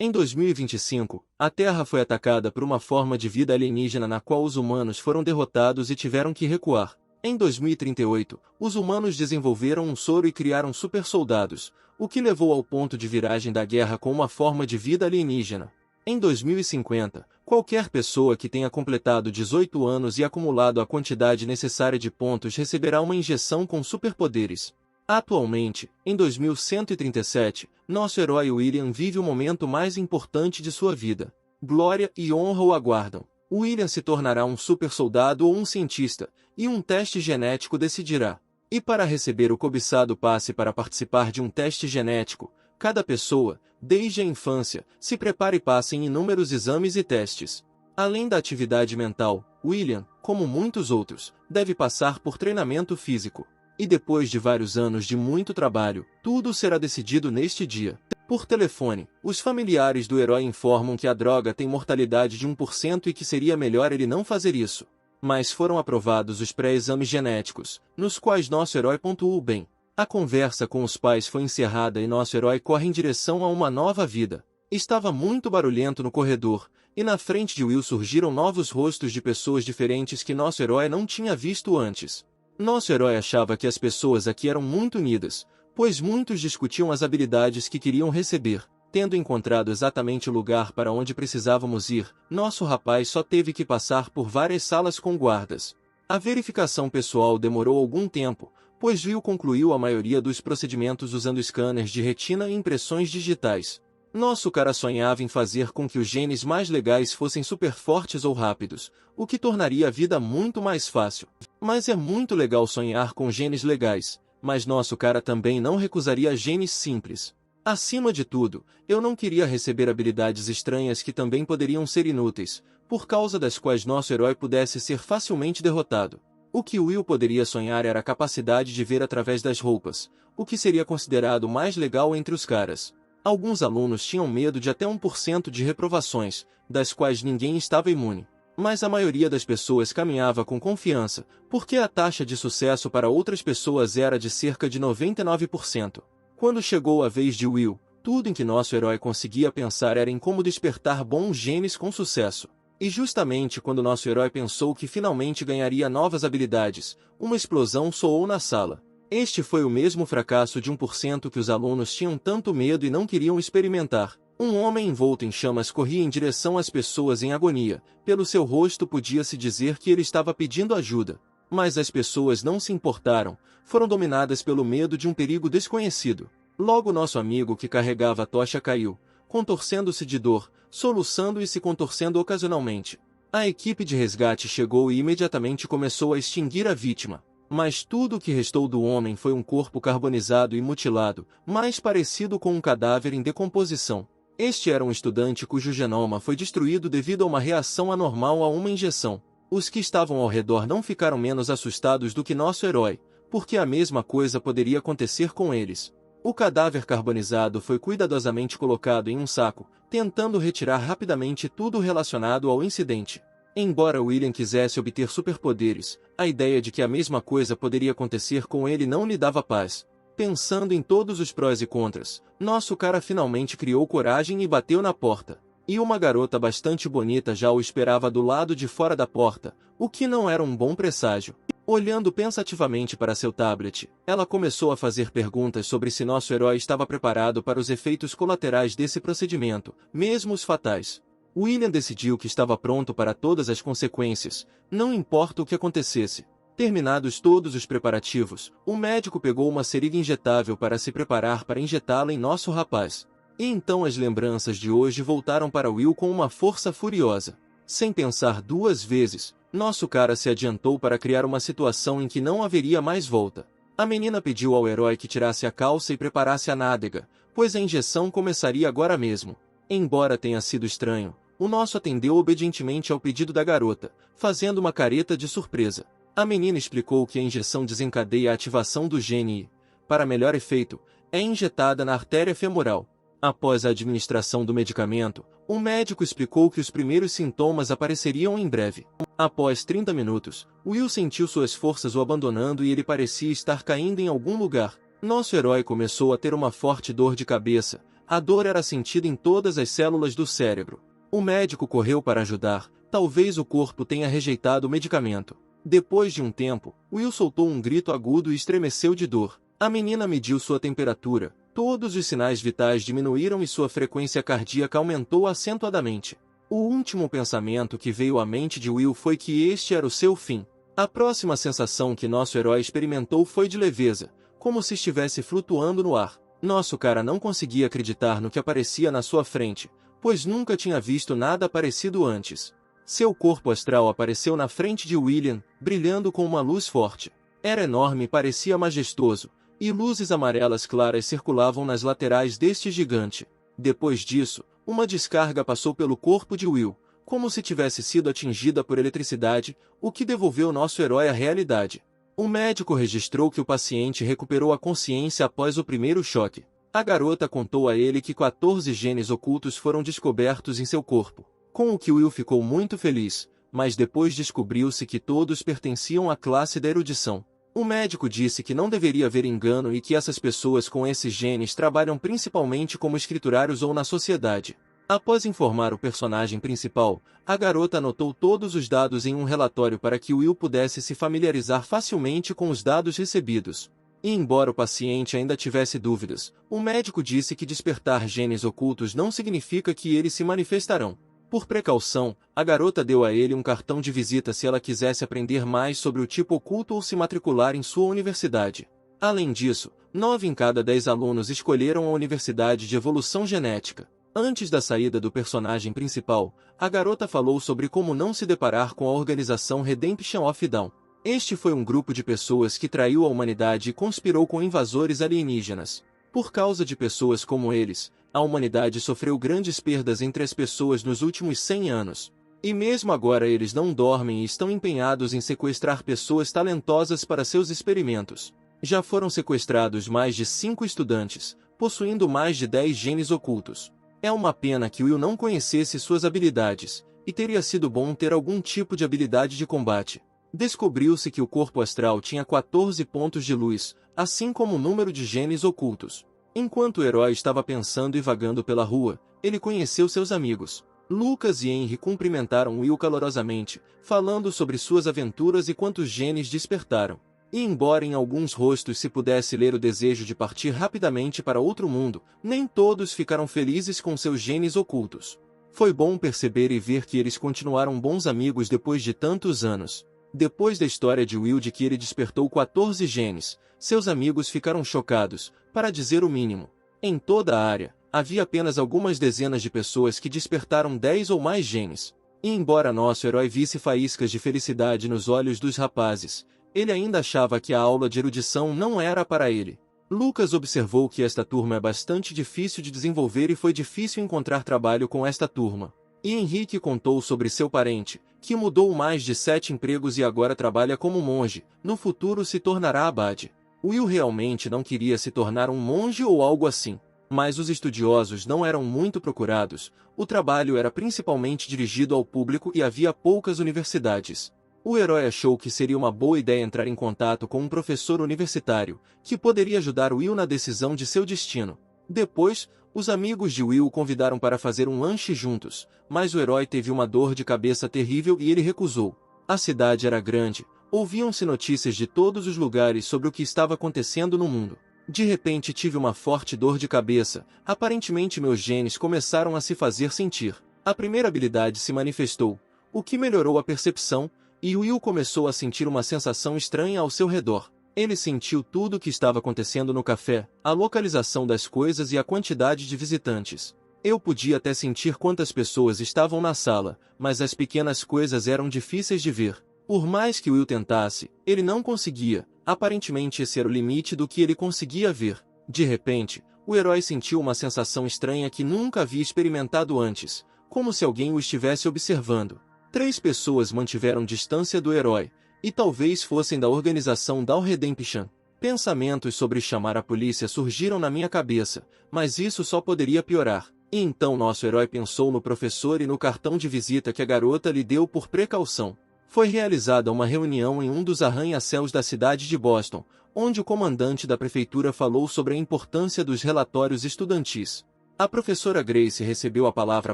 Em 2025, a Terra foi atacada por uma forma de vida alienígena na qual os humanos foram derrotados e tiveram que recuar. Em 2038, os humanos desenvolveram um soro e criaram supersoldados, o que levou ao ponto de viragem da guerra com uma forma de vida alienígena. Em 2050, qualquer pessoa que tenha completado 18 anos e acumulado a quantidade necessária de pontos receberá uma injeção com superpoderes. Atualmente, em 2137, nosso herói William vive o momento mais importante de sua vida. Glória e honra o aguardam. William se tornará um super-soldado ou um cientista, e um teste genético decidirá. E para receber o cobiçado passe para participar de um teste genético, cada pessoa, desde a infância, se prepara e passa em inúmeros exames e testes. Além da atividade mental, William, como muitos outros, deve passar por treinamento físico. E depois de vários anos de muito trabalho, tudo será decidido neste dia. Por telefone, os familiares do herói informam que a droga tem mortalidade de 1% e que seria melhor ele não fazer isso. Mas foram aprovados os pré-exames genéticos, nos quais nosso herói pontuou bem. A conversa com os pais foi encerrada e nosso herói corre em direção a uma nova vida. Estava muito barulhento no corredor, e na frente de Will surgiram novos rostos de pessoas diferentes que nosso herói não tinha visto antes. Nosso herói achava que as pessoas aqui eram muito unidas, pois muitos discutiam as habilidades que queriam receber. Tendo encontrado exatamente o lugar para onde precisávamos ir, nosso rapaz só teve que passar por várias salas com guardas. A verificação pessoal demorou algum tempo, pois Will concluiu a maioria dos procedimentos usando scanners de retina e impressões digitais. Nosso cara sonhava em fazer com que os genes mais legais fossem super fortes ou rápidos, o que tornaria a vida muito mais fácil. Mas é muito legal sonhar com genes legais, mas nosso cara também não recusaria genes simples. Acima de tudo, eu não queria receber habilidades estranhas que também poderiam ser inúteis, por causa das quais nosso herói pudesse ser facilmente derrotado. O que Will poderia sonhar era a capacidade de ver através das roupas, o que seria considerado mais legal entre os caras. Alguns alunos tinham medo de até 1% de reprovações, das quais ninguém estava imune. Mas a maioria das pessoas caminhava com confiança, porque a taxa de sucesso para outras pessoas era de cerca de 99%. Quando chegou a vez de Will, tudo em que nosso herói conseguia pensar era em como despertar bons genes com sucesso. E justamente quando nosso herói pensou que finalmente ganharia novas habilidades, uma explosão soou na sala. Este foi o mesmo fracasso de 1% que os alunos tinham tanto medo e não queriam experimentar. Um homem envolto em chamas corria em direção às pessoas em agonia. Pelo seu rosto podia-se dizer que ele estava pedindo ajuda. Mas as pessoas não se importaram, foram dominadas pelo medo de um perigo desconhecido. Logo nosso amigo que carregava a tocha caiu, contorcendo-se de dor, soluçando e se contorcendo ocasionalmente. A equipe de resgate chegou e imediatamente começou a extinguir a vítima. Mas tudo o que restou do homem foi um corpo carbonizado e mutilado, mais parecido com um cadáver em decomposição. Este era um estudante cujo genoma foi destruído devido a uma reação anormal a uma injeção. Os que estavam ao redor não ficaram menos assustados do que nosso herói, porque a mesma coisa poderia acontecer com eles. O cadáver carbonizado foi cuidadosamente colocado em um saco, tentando retirar rapidamente tudo relacionado ao incidente. Embora William quisesse obter superpoderes, a ideia de que a mesma coisa poderia acontecer com ele não lhe dava paz. Pensando em todos os prós e contras, nosso cara finalmente criou coragem e bateu na porta. E uma garota bastante bonita já o esperava do lado de fora da porta, o que não era um bom presságio. Olhando pensativamente para seu tablet, ela começou a fazer perguntas sobre se nosso herói estava preparado para os efeitos colaterais desse procedimento, mesmo os fatais. William decidiu que estava pronto para todas as consequências, não importa o que acontecesse. Terminados todos os preparativos, o médico pegou uma seringa injetável para se preparar para injetá-la em nosso rapaz. E então as lembranças de hoje voltaram para Will com uma força furiosa. Sem pensar duas vezes, nosso cara se adiantou para criar uma situação em que não haveria mais volta. A menina pediu ao herói que tirasse a calça e preparasse a nádega, pois a injeção começaria agora mesmo. Embora tenha sido estranho, o nosso atendeu obedientemente ao pedido da garota, fazendo uma careta de surpresa. A menina explicou que a injeção desencadeia a ativação do gene e, para melhor efeito, é injetada na artéria femoral. Após a administração do medicamento, o médico explicou que os primeiros sintomas apareceriam em breve. Após 30 minutos, Will sentiu suas forças o abandonando e ele parecia estar caindo em algum lugar. Nosso herói começou a ter uma forte dor de cabeça, a dor era sentida em todas as células do cérebro. O médico correu para ajudar, talvez o corpo tenha rejeitado o medicamento. Depois de um tempo, Will soltou um grito agudo e estremeceu de dor. A menina mediu sua temperatura, todos os sinais vitais diminuíram e sua frequência cardíaca aumentou acentuadamente. O último pensamento que veio à mente de Will foi que este era o seu fim. A próxima sensação que nosso herói experimentou foi de leveza, como se estivesse flutuando no ar. Nosso cara não conseguia acreditar no que aparecia na sua frente, pois nunca tinha visto nada parecido antes. Seu corpo astral apareceu na frente de William, brilhando com uma luz forte. Era enorme e parecia majestoso, e luzes amarelas claras circulavam nas laterais deste gigante. Depois disso, uma descarga passou pelo corpo de Will, como se tivesse sido atingida por eletricidade, o que devolveu nosso herói à realidade. O médico registrou que o paciente recuperou a consciência após o primeiro choque. A garota contou a ele que 14 genes ocultos foram descobertos em seu corpo, com o que Will ficou muito feliz, mas depois descobriu-se que todos pertenciam à classe da erudição. O médico disse que não deveria haver engano e que essas pessoas com esses genes trabalham principalmente como escriturários ou na sociedade. Após informar o personagem principal, a garota anotou todos os dados em um relatório para que Will pudesse se familiarizar facilmente com os dados recebidos. E embora o paciente ainda tivesse dúvidas, o médico disse que despertar genes ocultos não significa que eles se manifestarão. Por precaução, a garota deu a ele um cartão de visita se ela quisesse aprender mais sobre o tipo oculto ou se matricular em sua universidade. Além disso, 9 em cada 10 alunos escolheram a Universidade de Evolução Genética. Antes da saída do personagem principal, a garota falou sobre como não se deparar com a organização Redemption of Dawn. Este foi um grupo de pessoas que traiu a humanidade e conspirou com invasores alienígenas. Por causa de pessoas como eles, a humanidade sofreu grandes perdas entre as pessoas nos últimos 100 anos. E mesmo agora eles não dormem e estão empenhados em sequestrar pessoas talentosas para seus experimentos. Já foram sequestrados mais de 5 estudantes, possuindo mais de 10 genes ocultos. É uma pena que Will não conhecesse suas habilidades, e teria sido bom ter algum tipo de habilidade de combate. Descobriu-se que o corpo astral tinha 14 pontos de luz, assim como o número de genes ocultos. Enquanto o herói estava pensando e vagando pela rua, ele conheceu seus amigos. Lucas e Henry cumprimentaram Will calorosamente, falando sobre suas aventuras e quantos genes despertaram. E embora em alguns rostos se pudesse ler o desejo de partir rapidamente para outro mundo, nem todos ficaram felizes com seus genes ocultos. Foi bom perceber e ver que eles continuaram bons amigos depois de tantos anos. Depois da história de Will de que ele despertou 14 genes, seus amigos ficaram chocados, para dizer o mínimo. Em toda a área, havia apenas algumas dezenas de pessoas que despertaram 10 ou mais genes. E embora nosso herói visse faíscas de felicidade nos olhos dos rapazes, ele ainda achava que a aula de erudição não era para ele. Lucas observou que esta turma é bastante difícil de desenvolver e foi difícil encontrar trabalho com esta turma. E Henrique contou sobre seu parente, que mudou mais de 7 empregos e agora trabalha como monge, no futuro se tornará abade. Will realmente não queria se tornar um monge ou algo assim, mas os estudiosos não eram muito procurados, o trabalho era principalmente dirigido ao público e havia poucas universidades. O herói achou que seria uma boa ideia entrar em contato com um professor universitário, que poderia ajudar Will na decisão de seu destino. Depois, os amigos de Will o convidaram para fazer um lanche juntos, mas o herói teve uma dor de cabeça terrível e ele recusou. A cidade era grande, ouviam-se notícias de todos os lugares sobre o que estava acontecendo no mundo. De repente tive uma forte dor de cabeça, aparentemente meus genes começaram a se fazer sentir. A primeira habilidade se manifestou, o que melhorou a percepção, e Will começou a sentir uma sensação estranha ao seu redor. Ele sentiu tudo o que estava acontecendo no café, a localização das coisas e a quantidade de visitantes. Eu podia até sentir quantas pessoas estavam na sala, mas as pequenas coisas eram difíceis de ver. Por mais que Will tentasse, ele não conseguia. Aparentemente esse era o limite do que ele conseguia ver. De repente, o herói sentiu uma sensação estranha que nunca havia experimentado antes, como se alguém o estivesse observando. 3 pessoas mantiveram distância do herói, e talvez fossem da organização Dawn Redemption. Pensamentos sobre chamar a polícia surgiram na minha cabeça, mas isso só poderia piorar. E então nosso herói pensou no professor e no cartão de visita que a garota lhe deu por precaução. Foi realizada uma reunião em um dos arranha-céus da cidade de Boston, onde o comandante da prefeitura falou sobre a importância dos relatórios estudantis. A professora Grace recebeu a palavra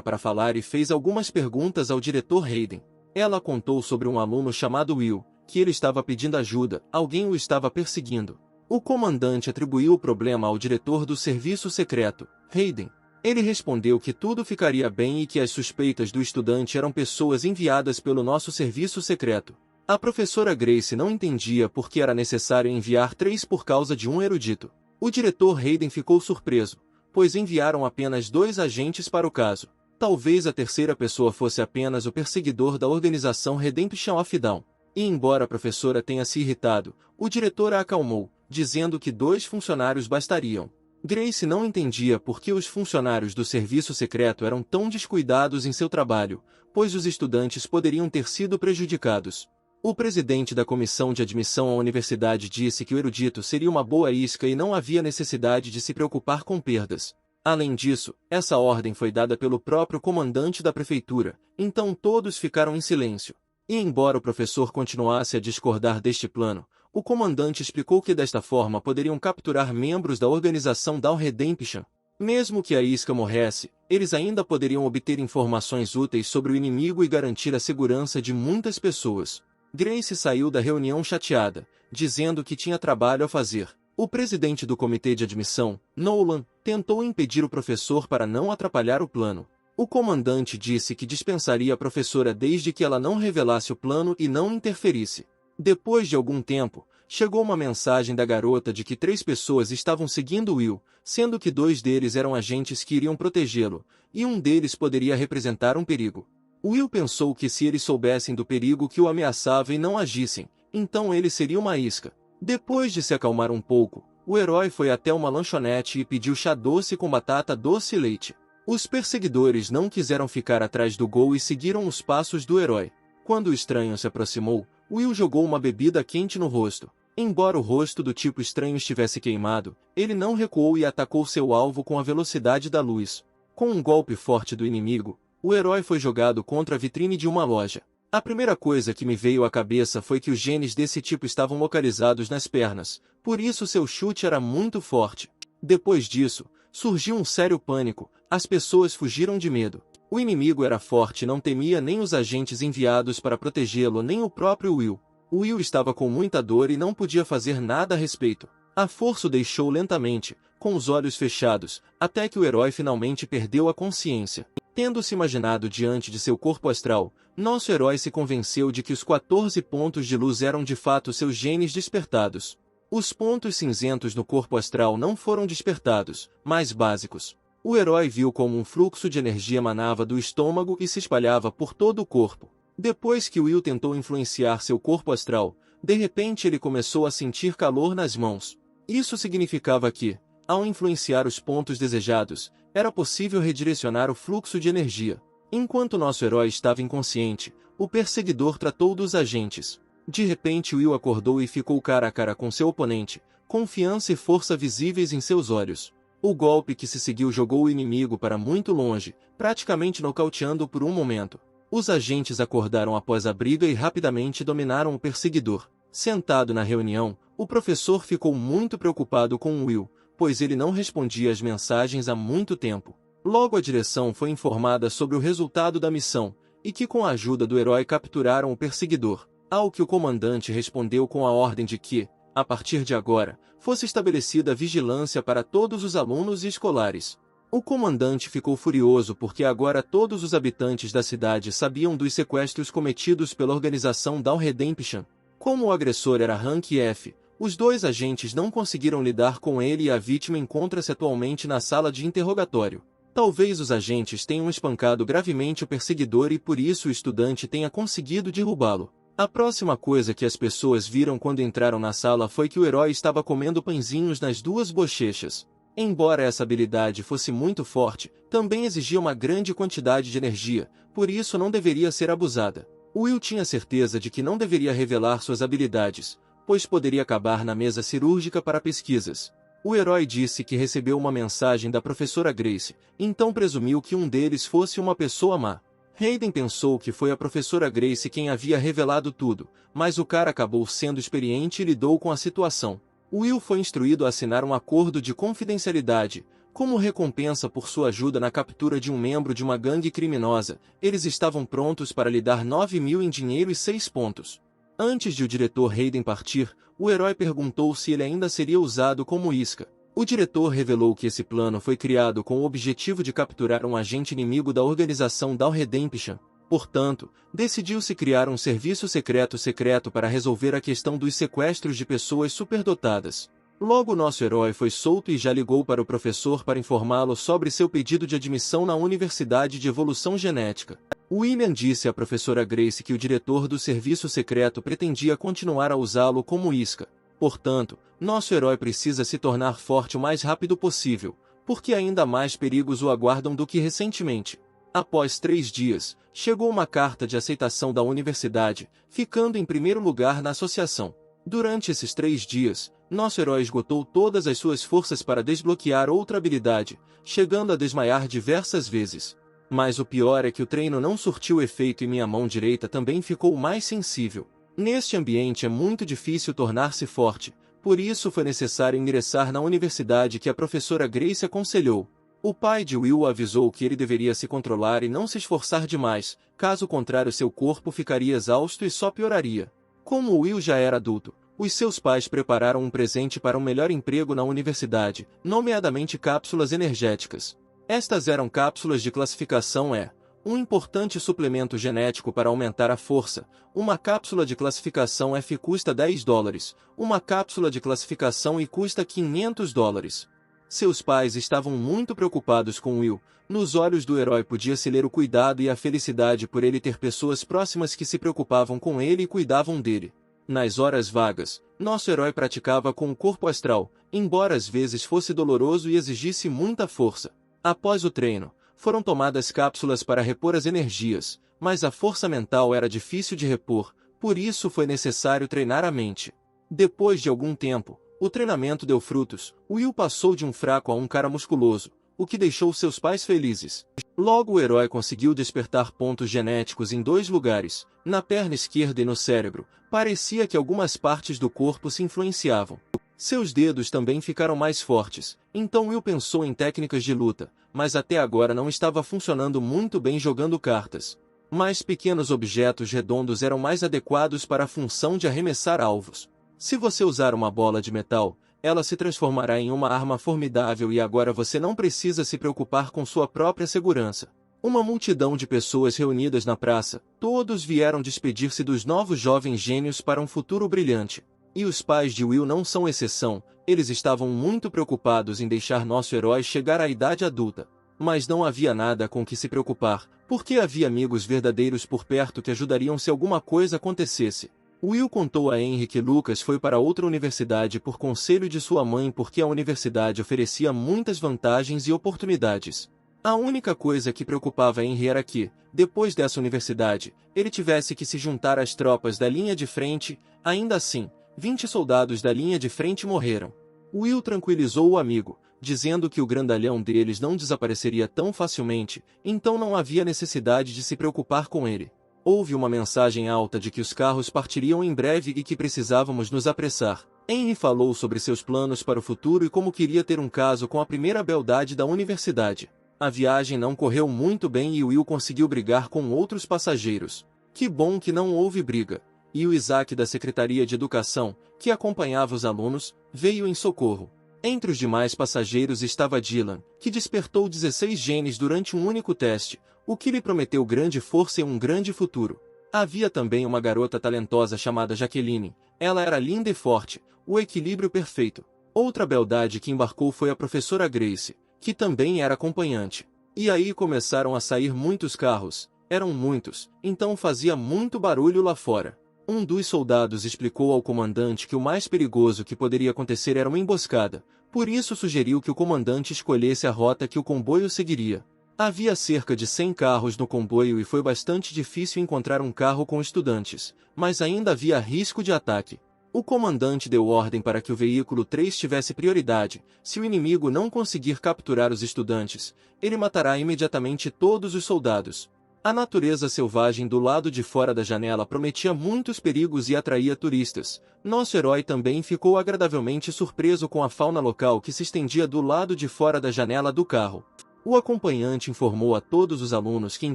para falar e fez algumas perguntas ao diretor Hayden. Ela contou sobre um aluno chamado Will, que ele estava pedindo ajuda, alguém o estava perseguindo. O comandante atribuiu o problema ao diretor do serviço secreto, Hayden. Ele respondeu que tudo ficaria bem e que as suspeitas do estudante eram pessoas enviadas pelo nosso serviço secreto. A professora Grace não entendia por que era necessário enviar 3 por causa de um erudito. O diretor Hayden ficou surpreso, pois enviaram apenas 2 agentes para o caso. Talvez a terceira pessoa fosse apenas o perseguidor da organização Redemption of Dawn. E embora a professora tenha se irritado, o diretor a acalmou, dizendo que 2 funcionários bastariam. Grace não entendia por que os funcionários do serviço secreto eram tão descuidados em seu trabalho, pois os estudantes poderiam ter sido prejudicados. O presidente da comissão de admissão à universidade disse que o erudito seria uma boa isca e não havia necessidade de se preocupar com perdas. Além disso, essa ordem foi dada pelo próprio comandante da prefeitura, então todos ficaram em silêncio. E embora o professor continuasse a discordar deste plano, o comandante explicou que desta forma poderiam capturar membros da organização Dawn Redemption. Mesmo que a isca morresse, eles ainda poderiam obter informações úteis sobre o inimigo e garantir a segurança de muitas pessoas. Grace saiu da reunião chateada, dizendo que tinha trabalho a fazer. O presidente do comitê de admissão, Nolan, tentou impedir o professor para não atrapalhar o plano. O comandante disse que dispensaria a professora desde que ela não revelasse o plano e não interferisse. Depois de algum tempo, chegou uma mensagem da garota de que 3 pessoas estavam seguindo Will, sendo que 2 deles eram agentes que iriam protegê-lo, e um deles poderia representar um perigo. Will pensou que se eles soubessem do perigo que o ameaçava e não agissem, então ele seria uma isca. Depois de se acalmar um pouco, o herói foi até uma lanchonete e pediu chá doce com batata doce e leite. Os perseguidores não quiseram ficar atrás do Gol e seguiram os passos do herói. Quando o estranho se aproximou, Will jogou uma bebida quente no rosto. Embora o rosto do tipo estranho estivesse queimado, ele não recuou e atacou seu alvo com a velocidade da luz. Com um golpe forte do inimigo, o herói foi jogado contra a vitrine de uma loja. A primeira coisa que me veio à cabeça foi que os genes desse tipo estavam localizados nas pernas, por isso seu chute era muito forte. Depois disso, surgiu um sério pânico, as pessoas fugiram de medo. O inimigo era forte e não temia nem os agentes enviados para protegê-lo nem o próprio Will. O Will estava com muita dor e não podia fazer nada a respeito. A força o deixou lentamente, com os olhos fechados, até que o herói finalmente perdeu a consciência. Tendo se imaginado diante de seu corpo astral, nosso herói se convenceu de que os 14 pontos de luz eram de fato seus genes despertados. Os pontos cinzentos no corpo astral não foram despertados, mas básicos. O herói viu como um fluxo de energia emanava do estômago e se espalhava por todo o corpo. Depois que Will tentou influenciar seu corpo astral, de repente ele começou a sentir calor nas mãos. Isso significava que, ao influenciar os pontos desejados, era possível redirecionar o fluxo de energia. Enquanto nosso herói estava inconsciente, o perseguidor tratou dos agentes. De repente Will acordou e ficou cara a cara com seu oponente, confiança e força visíveis em seus olhos. O golpe que se seguiu jogou o inimigo para muito longe, praticamente nocauteando-o por um momento. Os agentes acordaram após a briga e rapidamente dominaram o perseguidor. Sentado na reunião, o professor ficou muito preocupado com Will, pois ele não respondia às mensagens há muito tempo. Logo a direção foi informada sobre o resultado da missão, e que com a ajuda do herói capturaram o perseguidor, ao que o comandante respondeu com a ordem de que, a partir de agora, fosse estabelecida vigilância para todos os alunos e escolares. O comandante ficou furioso porque agora todos os habitantes da cidade sabiam dos sequestros cometidos pela organização Dawn Redemption. Como o agressor era Rank F, os 2 agentes não conseguiram lidar com ele e a vítima encontra-se atualmente na sala de interrogatório. Talvez os agentes tenham espancado gravemente o perseguidor e por isso o estudante tenha conseguido derrubá-lo. A próxima coisa que as pessoas viram quando entraram na sala foi que o herói estava comendo pãezinhos nas 2 bochechas. Embora essa habilidade fosse muito forte, também exigia uma grande quantidade de energia, por isso não deveria ser abusada. Will tinha certeza de que não deveria revelar suas habilidades, pois poderia acabar na mesa cirúrgica para pesquisas. O herói disse que recebeu uma mensagem da professora Grace, então presumiu que um deles fosse uma pessoa má. Hayden pensou que foi a professora Grace quem havia revelado tudo, mas o cara acabou sendo experiente e lidou com a situação. Will foi instruído a assinar um acordo de confidencialidade, Como recompensa por sua ajuda na captura de um membro de uma gangue criminosa, eles estavam prontos para lhe dar 9.000 em dinheiro e 6 pontos. Antes de o diretor Hayden partir, o herói perguntou se ele ainda seria usado como isca. O diretor revelou que esse plano foi criado com o objetivo de capturar um agente inimigo da organização Dawn Redemption. Portanto, decidiu-se criar um serviço secreto para resolver a questão dos sequestros de pessoas superdotadas. Logo nosso herói foi solto e já ligou para o professor para informá-lo sobre seu pedido de admissão na Universidade de Evolução Genética. William disse à professora Grace que o diretor do serviço secreto pretendia continuar a usá-lo como isca. Portanto, nosso herói precisa se tornar forte o mais rápido possível, porque ainda mais perigos o aguardam do que recentemente. Após 3 dias, chegou uma carta de aceitação da universidade, ficando em primeiro lugar na associação. Durante esses 3 dias, nosso herói esgotou todas as suas forças para desbloquear outra habilidade, chegando a desmaiar diversas vezes. Mas o pior é que o treino não surtiu efeito e minha mão direita também ficou mais sensível. Neste ambiente é muito difícil tornar-se forte, por isso foi necessário ingressar na universidade que a professora Grace aconselhou. O pai de Will avisou que ele deveria se controlar e não se esforçar demais, caso contrário seu corpo ficaria exausto e só pioraria. Como Will já era adulto, os seus pais prepararam um presente para um melhor emprego na universidade, nomeadamente cápsulas energéticas. Estas eram cápsulas de classificação E, um importante suplemento genético para aumentar a força. Uma cápsula de classificação F custa $10, uma cápsula de classificação I custa $500. Seus pais estavam muito preocupados com Will. Nos olhos do herói podia-se ler o cuidado e a felicidade por ele ter pessoas próximas que se preocupavam com ele e cuidavam dele. Nas horas vagas, nosso herói praticava com o corpo astral, embora às vezes fosse doloroso e exigisse muita força. Após o treino, foram tomadas cápsulas para repor as energias, mas a força mental era difícil de repor, por isso foi necessário treinar a mente. Depois de algum tempo, o treinamento deu frutos. Will passou de um fraco a um cara musculoso, o que deixou seus pais felizes. Logo o herói conseguiu despertar pontos genéticos em 2 lugares, na perna esquerda e no cérebro. Parecia que algumas partes do corpo se influenciavam. Seus dedos também ficaram mais fortes, então Will pensou em técnicas de luta, mas até agora não estava funcionando muito bem jogando cartas. Mais pequenos objetos redondos eram mais adequados para a função de arremessar alvos. Se você usar uma bola de metal, ela se transformará em uma arma formidável e agora você não precisa se preocupar com sua própria segurança. Uma multidão de pessoas reunidas na praça, todos vieram despedir-se dos novos jovens gênios para um futuro brilhante. E os pais de Will não são exceção, eles estavam muito preocupados em deixar nosso herói chegar à idade adulta. Mas não havia nada com que se preocupar, porque havia amigos verdadeiros por perto que ajudariam se alguma coisa acontecesse. Will contou a Henry que Lucas foi para outra universidade por conselho de sua mãe porque a universidade oferecia muitas vantagens e oportunidades. A única coisa que preocupava Henry era que, depois dessa universidade, ele tivesse que se juntar às tropas da linha de frente. Ainda assim, 20 soldados da linha de frente morreram. Will tranquilizou o amigo, dizendo que o grandalhão deles não desapareceria tão facilmente, então não havia necessidade de se preocupar com ele. Houve uma mensagem alta de que os carros partiriam em breve e que precisávamos nos apressar. Henry falou sobre seus planos para o futuro e como queria ter um caso com a primeira beldade da universidade. A viagem não correu muito bem e Will conseguiu brigar com outros passageiros. Que bom que não houve briga. E o Isaac da Secretaria de Educação, que acompanhava os alunos, veio em socorro. Entre os demais passageiros estava Dylan, que despertou 16 genes durante um único teste, o que lhe prometeu grande força e um grande futuro. Havia também uma garota talentosa chamada Jaqueline. Ela era linda e forte, o equilíbrio perfeito. Outra beldade que embarcou foi a professora Grace, que também era acompanhante. E aí começaram a sair muitos carros. Eram muitos, então fazia muito barulho lá fora. Um dos soldados explicou ao comandante que o mais perigoso que poderia acontecer era uma emboscada, por isso sugeriu que o comandante escolhesse a rota que o comboio seguiria. Havia cerca de 100 carros no comboio e foi bastante difícil encontrar um carro com estudantes, mas ainda havia risco de ataque. O comandante deu ordem para que o veículo 3 tivesse prioridade. Se o inimigo não conseguir capturar os estudantes, ele matará imediatamente todos os soldados. A natureza selvagem do lado de fora da janela prometia muitos perigos e atraía turistas. Nosso herói também ficou agradavelmente surpreso com a fauna local que se estendia do lado de fora da janela do carro. O acompanhante informou a todos os alunos que em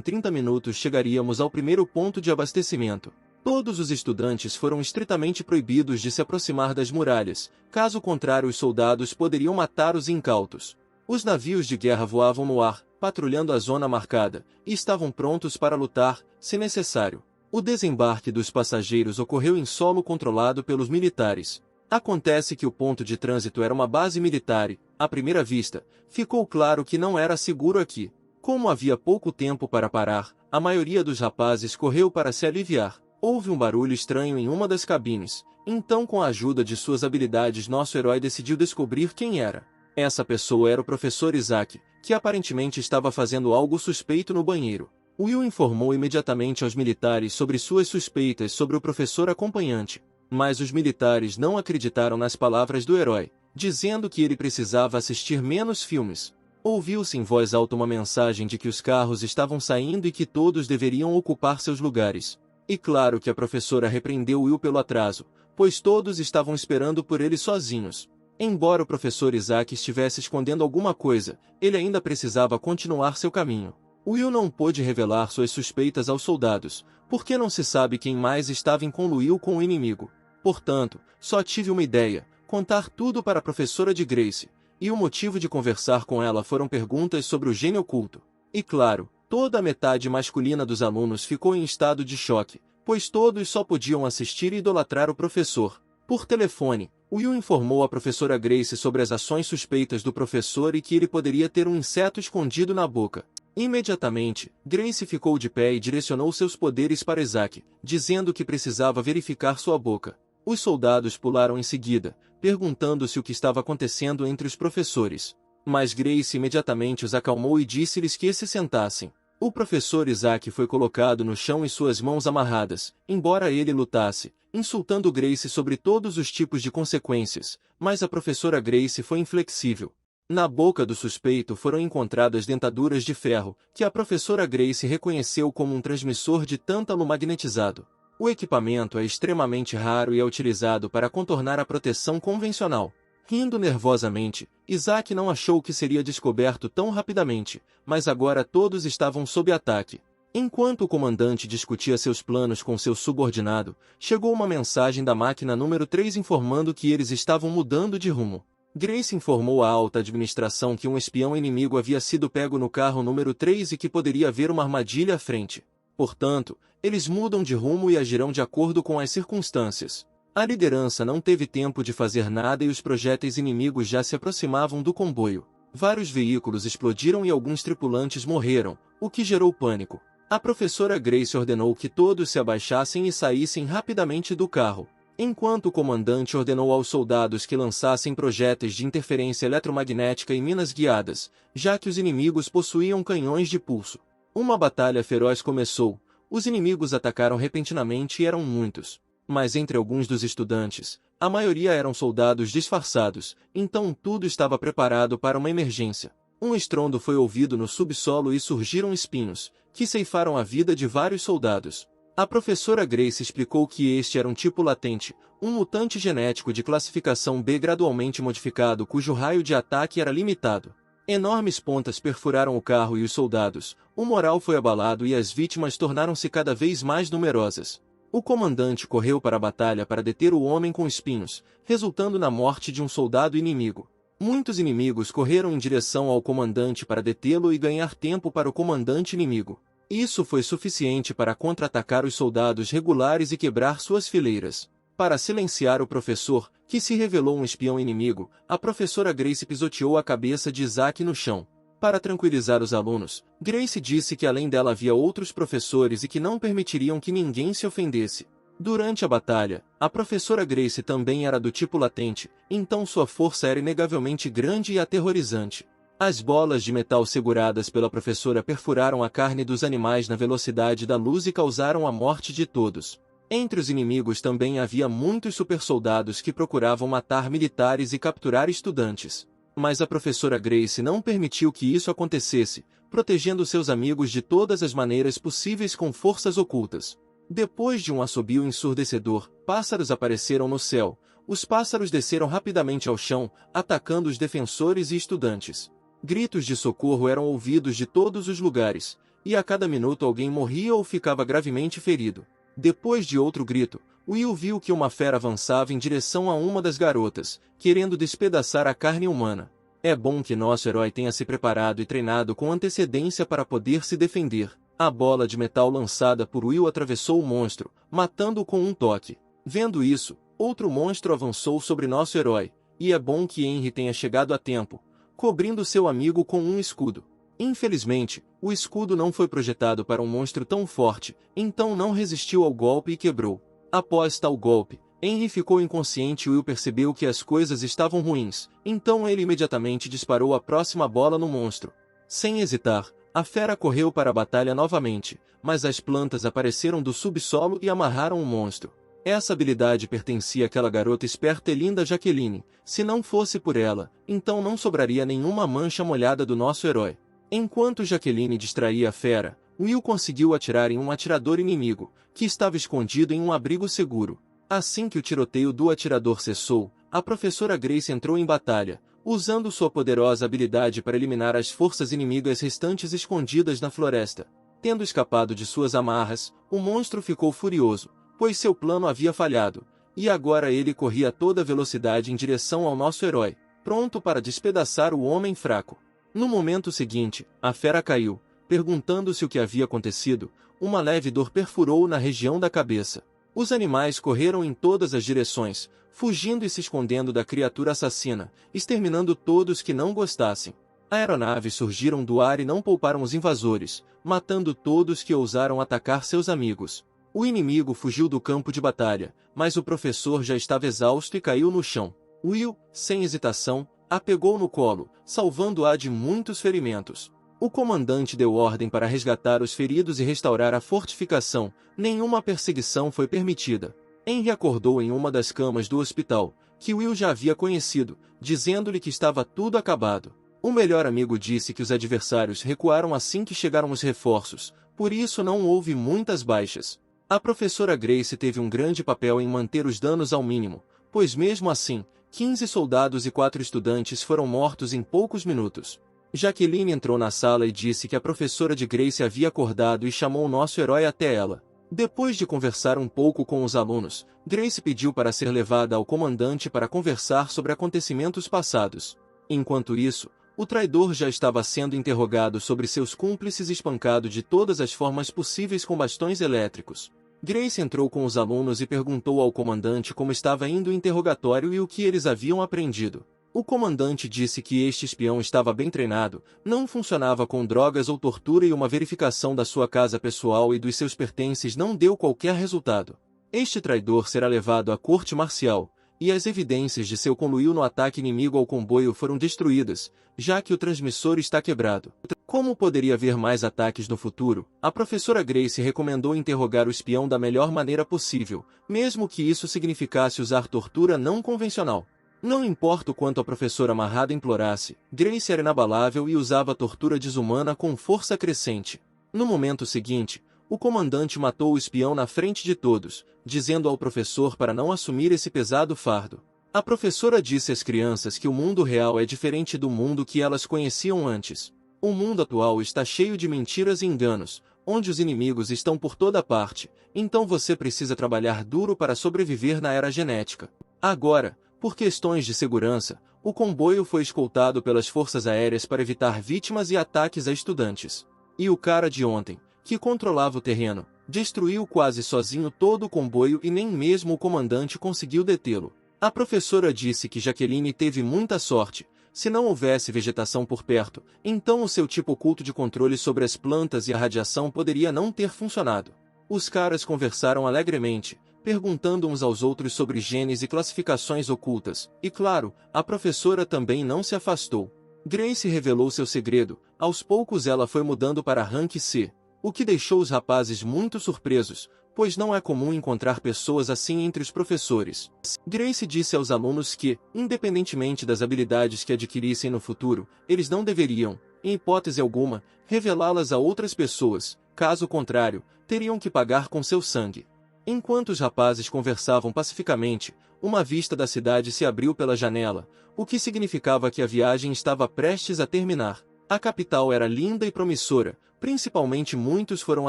30 minutos chegaríamos ao primeiro ponto de abastecimento. Todos os estudantes foram estritamente proibidos de se aproximar das muralhas, caso contrário os soldados poderiam matar os incautos. Os navios de guerra voavam no ar, patrulhando a zona marcada, e estavam prontos para lutar, se necessário. O desembarque dos passageiros ocorreu em solo controlado pelos militares. Acontece que o ponto de trânsito era uma base militar e, à primeira vista, ficou claro que não era seguro aqui. Como havia pouco tempo para parar, a maioria dos rapazes correu para se aliviar. Houve um barulho estranho em uma das cabines. Então, com a ajuda de suas habilidades, nosso herói decidiu descobrir quem era. Essa pessoa era o professor Isaac, que aparentemente estava fazendo algo suspeito no banheiro. Will informou imediatamente aos militares sobre suas suspeitas sobre o professor acompanhante. Mas os militares não acreditaram nas palavras do herói, dizendo que ele precisava assistir menos filmes. Ouviu-se em voz alta uma mensagem de que os carros estavam saindo e que todos deveriam ocupar seus lugares. E claro que a professora repreendeu Will pelo atraso, pois todos estavam esperando por ele sozinhos. Embora o professor Isaac estivesse escondendo alguma coisa, ele ainda precisava continuar seu caminho. Will não pôde revelar suas suspeitas aos soldados, porque não se sabe quem mais estava em conluio com o inimigo. Portanto, só tive uma ideia: contar tudo para a professora de Grace, e o motivo de conversar com ela foram perguntas sobre o gênio oculto. E claro, toda a metade masculina dos alunos ficou em estado de choque, pois todos só podiam assistir e idolatrar o professor. Por telefone, Will informou a professora Grace sobre as ações suspeitas do professor e que ele poderia ter um inseto escondido na boca. Imediatamente, Grace ficou de pé e direcionou seus poderes para Isaac, dizendo que precisava verificar sua boca. Os soldados pularam em seguida, perguntando-se o que estava acontecendo entre os professores. Mas Grace imediatamente os acalmou e disse-lhes que se sentassem. O professor Isaac foi colocado no chão e suas mãos amarradas, embora ele lutasse, insultando Grace sobre todos os tipos de consequências, mas a professora Grace foi inflexível. Na boca do suspeito foram encontradas dentaduras de ferro, que a professora Grace reconheceu como um transmissor de tântalo magnetizado. O equipamento é extremamente raro e é utilizado para contornar a proteção convencional. Rindo nervosamente, Isaac não achou que seria descoberto tão rapidamente, mas agora todos estavam sob ataque. Enquanto o comandante discutia seus planos com seu subordinado, chegou uma mensagem da máquina número 3 informando que eles estavam mudando de rumo. Grace informou à alta administração que um espião inimigo havia sido pego no carro número 3 e que poderia haver uma armadilha à frente. Portanto, eles mudam de rumo e agirão de acordo com as circunstâncias. A liderança não teve tempo de fazer nada e os projéteis inimigos já se aproximavam do comboio. Vários veículos explodiram e alguns tripulantes morreram, o que gerou pânico. A professora Grace ordenou que todos se abaixassem e saíssem rapidamente do carro, enquanto o comandante ordenou aos soldados que lançassem projéteis de interferência eletromagnética e minas guiadas, já que os inimigos possuíam canhões de pulso. Uma batalha feroz começou. Os inimigos atacaram repentinamente e eram muitos. Mas entre alguns dos estudantes, a maioria eram soldados disfarçados, então tudo estava preparado para uma emergência. Um estrondo foi ouvido no subsolo e surgiram espinhos, que ceifaram a vida de vários soldados. A professora Grace explicou que este era um tipo latente, um mutante genético de classificação B gradualmente modificado cujo raio de ataque era limitado. Enormes pontas perfuraram o carro e os soldados, o moral foi abalado e as vítimas tornaram-se cada vez mais numerosas. O comandante correu para a batalha para deter o homem com espinhos, resultando na morte de um soldado inimigo. Muitos inimigos correram em direção ao comandante para detê-lo e ganhar tempo para o comandante inimigo. Isso foi suficiente para contra-atacar os soldados regulares e quebrar suas fileiras. Para silenciar o professor, que se revelou um espião inimigo, a professora Grace pisoteou a cabeça de Isaac no chão. Para tranquilizar os alunos, Grace disse que além dela havia outros professores e que não permitiriam que ninguém se ofendesse. Durante a batalha, a professora Grace também era do tipo latente, então sua força era inegavelmente grande e aterrorizante. As bolas de metal seguradas pela professora perfuraram a carne dos animais na velocidade da luz e causaram a morte de todos. Entre os inimigos também havia muitos supersoldados que procuravam matar militares e capturar estudantes. Mas a professora Grace não permitiu que isso acontecesse, protegendo seus amigos de todas as maneiras possíveis com forças ocultas. Depois de um assobio ensurdecedor, pássaros apareceram no céu. Os pássaros desceram rapidamente ao chão, atacando os defensores e estudantes. Gritos de socorro eram ouvidos de todos os lugares, e a cada minuto alguém morria ou ficava gravemente ferido. Depois de outro grito, Will viu que uma fera avançava em direção a uma das garotas, querendo despedaçar a carne humana. É bom que nosso herói tenha se preparado e treinado com antecedência para poder se defender. A bola de metal lançada por Will atravessou o monstro, matando-o com um toque. Vendo isso, outro monstro avançou sobre nosso herói, e é bom que Henry tenha chegado a tempo, cobrindo seu amigo com um escudo. Infelizmente, o escudo não foi projetado para um monstro tão forte, então não resistiu ao golpe e quebrou. Após tal golpe, Henry ficou inconsciente e Will percebeu que as coisas estavam ruins, então ele imediatamente disparou a próxima bola no monstro. Sem hesitar, a fera correu para a batalha novamente, mas as plantas apareceram do subsolo e amarraram o monstro. Essa habilidade pertencia àquela garota esperta e linda Jaqueline. Se não fosse por ela, então não sobraria nenhuma mancha molhada do nosso herói. Enquanto Jaqueline distraía a fera, Will conseguiu atirar em um atirador inimigo, que estava escondido em um abrigo seguro. Assim que o tiroteio do atirador cessou, a professora Grace entrou em batalha, usando sua poderosa habilidade para eliminar as forças inimigas restantes escondidas na floresta. Tendo escapado de suas amarras, o monstro ficou furioso, pois seu plano havia falhado, e agora ele corria a toda velocidade em direção ao nosso herói, pronto para despedaçar o homem fraco. No momento seguinte, a fera caiu, perguntando-se o que havia acontecido. Uma leve dor perfurou na região da cabeça. Os animais correram em todas as direções, fugindo e se escondendo da criatura assassina, exterminando todos que não gostassem. Aeronaves surgiram do ar e não pouparam os invasores, matando todos que ousaram atacar seus amigos. O inimigo fugiu do campo de batalha, mas o professor já estava exausto e caiu no chão. Will, sem hesitação, a pegou no colo, salvando-a de muitos ferimentos. O comandante deu ordem para resgatar os feridos e restaurar a fortificação. Nenhuma perseguição foi permitida. Henry acordou em uma das camas do hospital, que Will já havia conhecido, dizendo-lhe que estava tudo acabado. O melhor amigo disse que os adversários recuaram assim que chegaram os reforços, por isso não houve muitas baixas. A professora Grace teve um grande papel em manter os danos ao mínimo, pois mesmo assim, 15 soldados e 4 estudantes foram mortos em poucos minutos. Jaqueline entrou na sala e disse que a professora de Grace havia acordado e chamou nosso herói até ela. Depois de conversar um pouco com os alunos, Grace pediu para ser levada ao comandante para conversar sobre acontecimentos passados. Enquanto isso, o traidor já estava sendo interrogado sobre seus cúmplices e espancado de todas as formas possíveis com bastões elétricos. Grace entrou com os alunos e perguntou ao comandante como estava indo o interrogatório e o que eles haviam aprendido. O comandante disse que este espião estava bem treinado, não funcionava com drogas ou tortura e uma verificação da sua casa pessoal e dos seus pertences não deu qualquer resultado. Este traidor será levado à corte marcial, e as evidências de seu conluio no ataque inimigo ao comboio foram destruídas, já que o transmissor está quebrado. Como poderia haver mais ataques no futuro, a professora Grace recomendou interrogar o espião da melhor maneira possível, mesmo que isso significasse usar tortura não convencional. Não importa o quanto a professora amarrada implorasse, Grace era inabalável e usava a tortura desumana com força crescente. No momento seguinte, o comandante matou o espião na frente de todos, dizendo ao professor para não assumir esse pesado fardo. A professora disse às crianças que o mundo real é diferente do mundo que elas conheciam antes. O mundo atual está cheio de mentiras e enganos, onde os inimigos estão por toda parte, então você precisa trabalhar duro para sobreviver na era genética. Agora, por questões de segurança, o comboio foi escoltado pelas forças aéreas para evitar vítimas e ataques a estudantes. E o cara de ontem, que controlava o terreno, destruiu quase sozinho todo o comboio e nem mesmo o comandante conseguiu detê-lo. A professora disse que Jaqueline teve muita sorte. Se não houvesse vegetação por perto, então o seu tipo oculto de controle sobre as plantas e a radiação poderia não ter funcionado. Os caras conversaram alegremente, perguntando uns aos outros sobre genes e classificações ocultas, e claro, a professora também não se afastou. Grace revelou seu segredo, aos poucos ela foi mudando para Rank C, o que deixou os rapazes muito surpresos, pois não é comum encontrar pessoas assim entre os professores. Grace disse aos alunos que, independentemente das habilidades que adquirissem no futuro, eles não deveriam, em hipótese alguma, revelá-las a outras pessoas, caso contrário, teriam que pagar com seu sangue. Enquanto os rapazes conversavam pacificamente, uma vista da cidade se abriu pela janela, o que significava que a viagem estava prestes a terminar. A capital era linda e promissora, principalmente muitos foram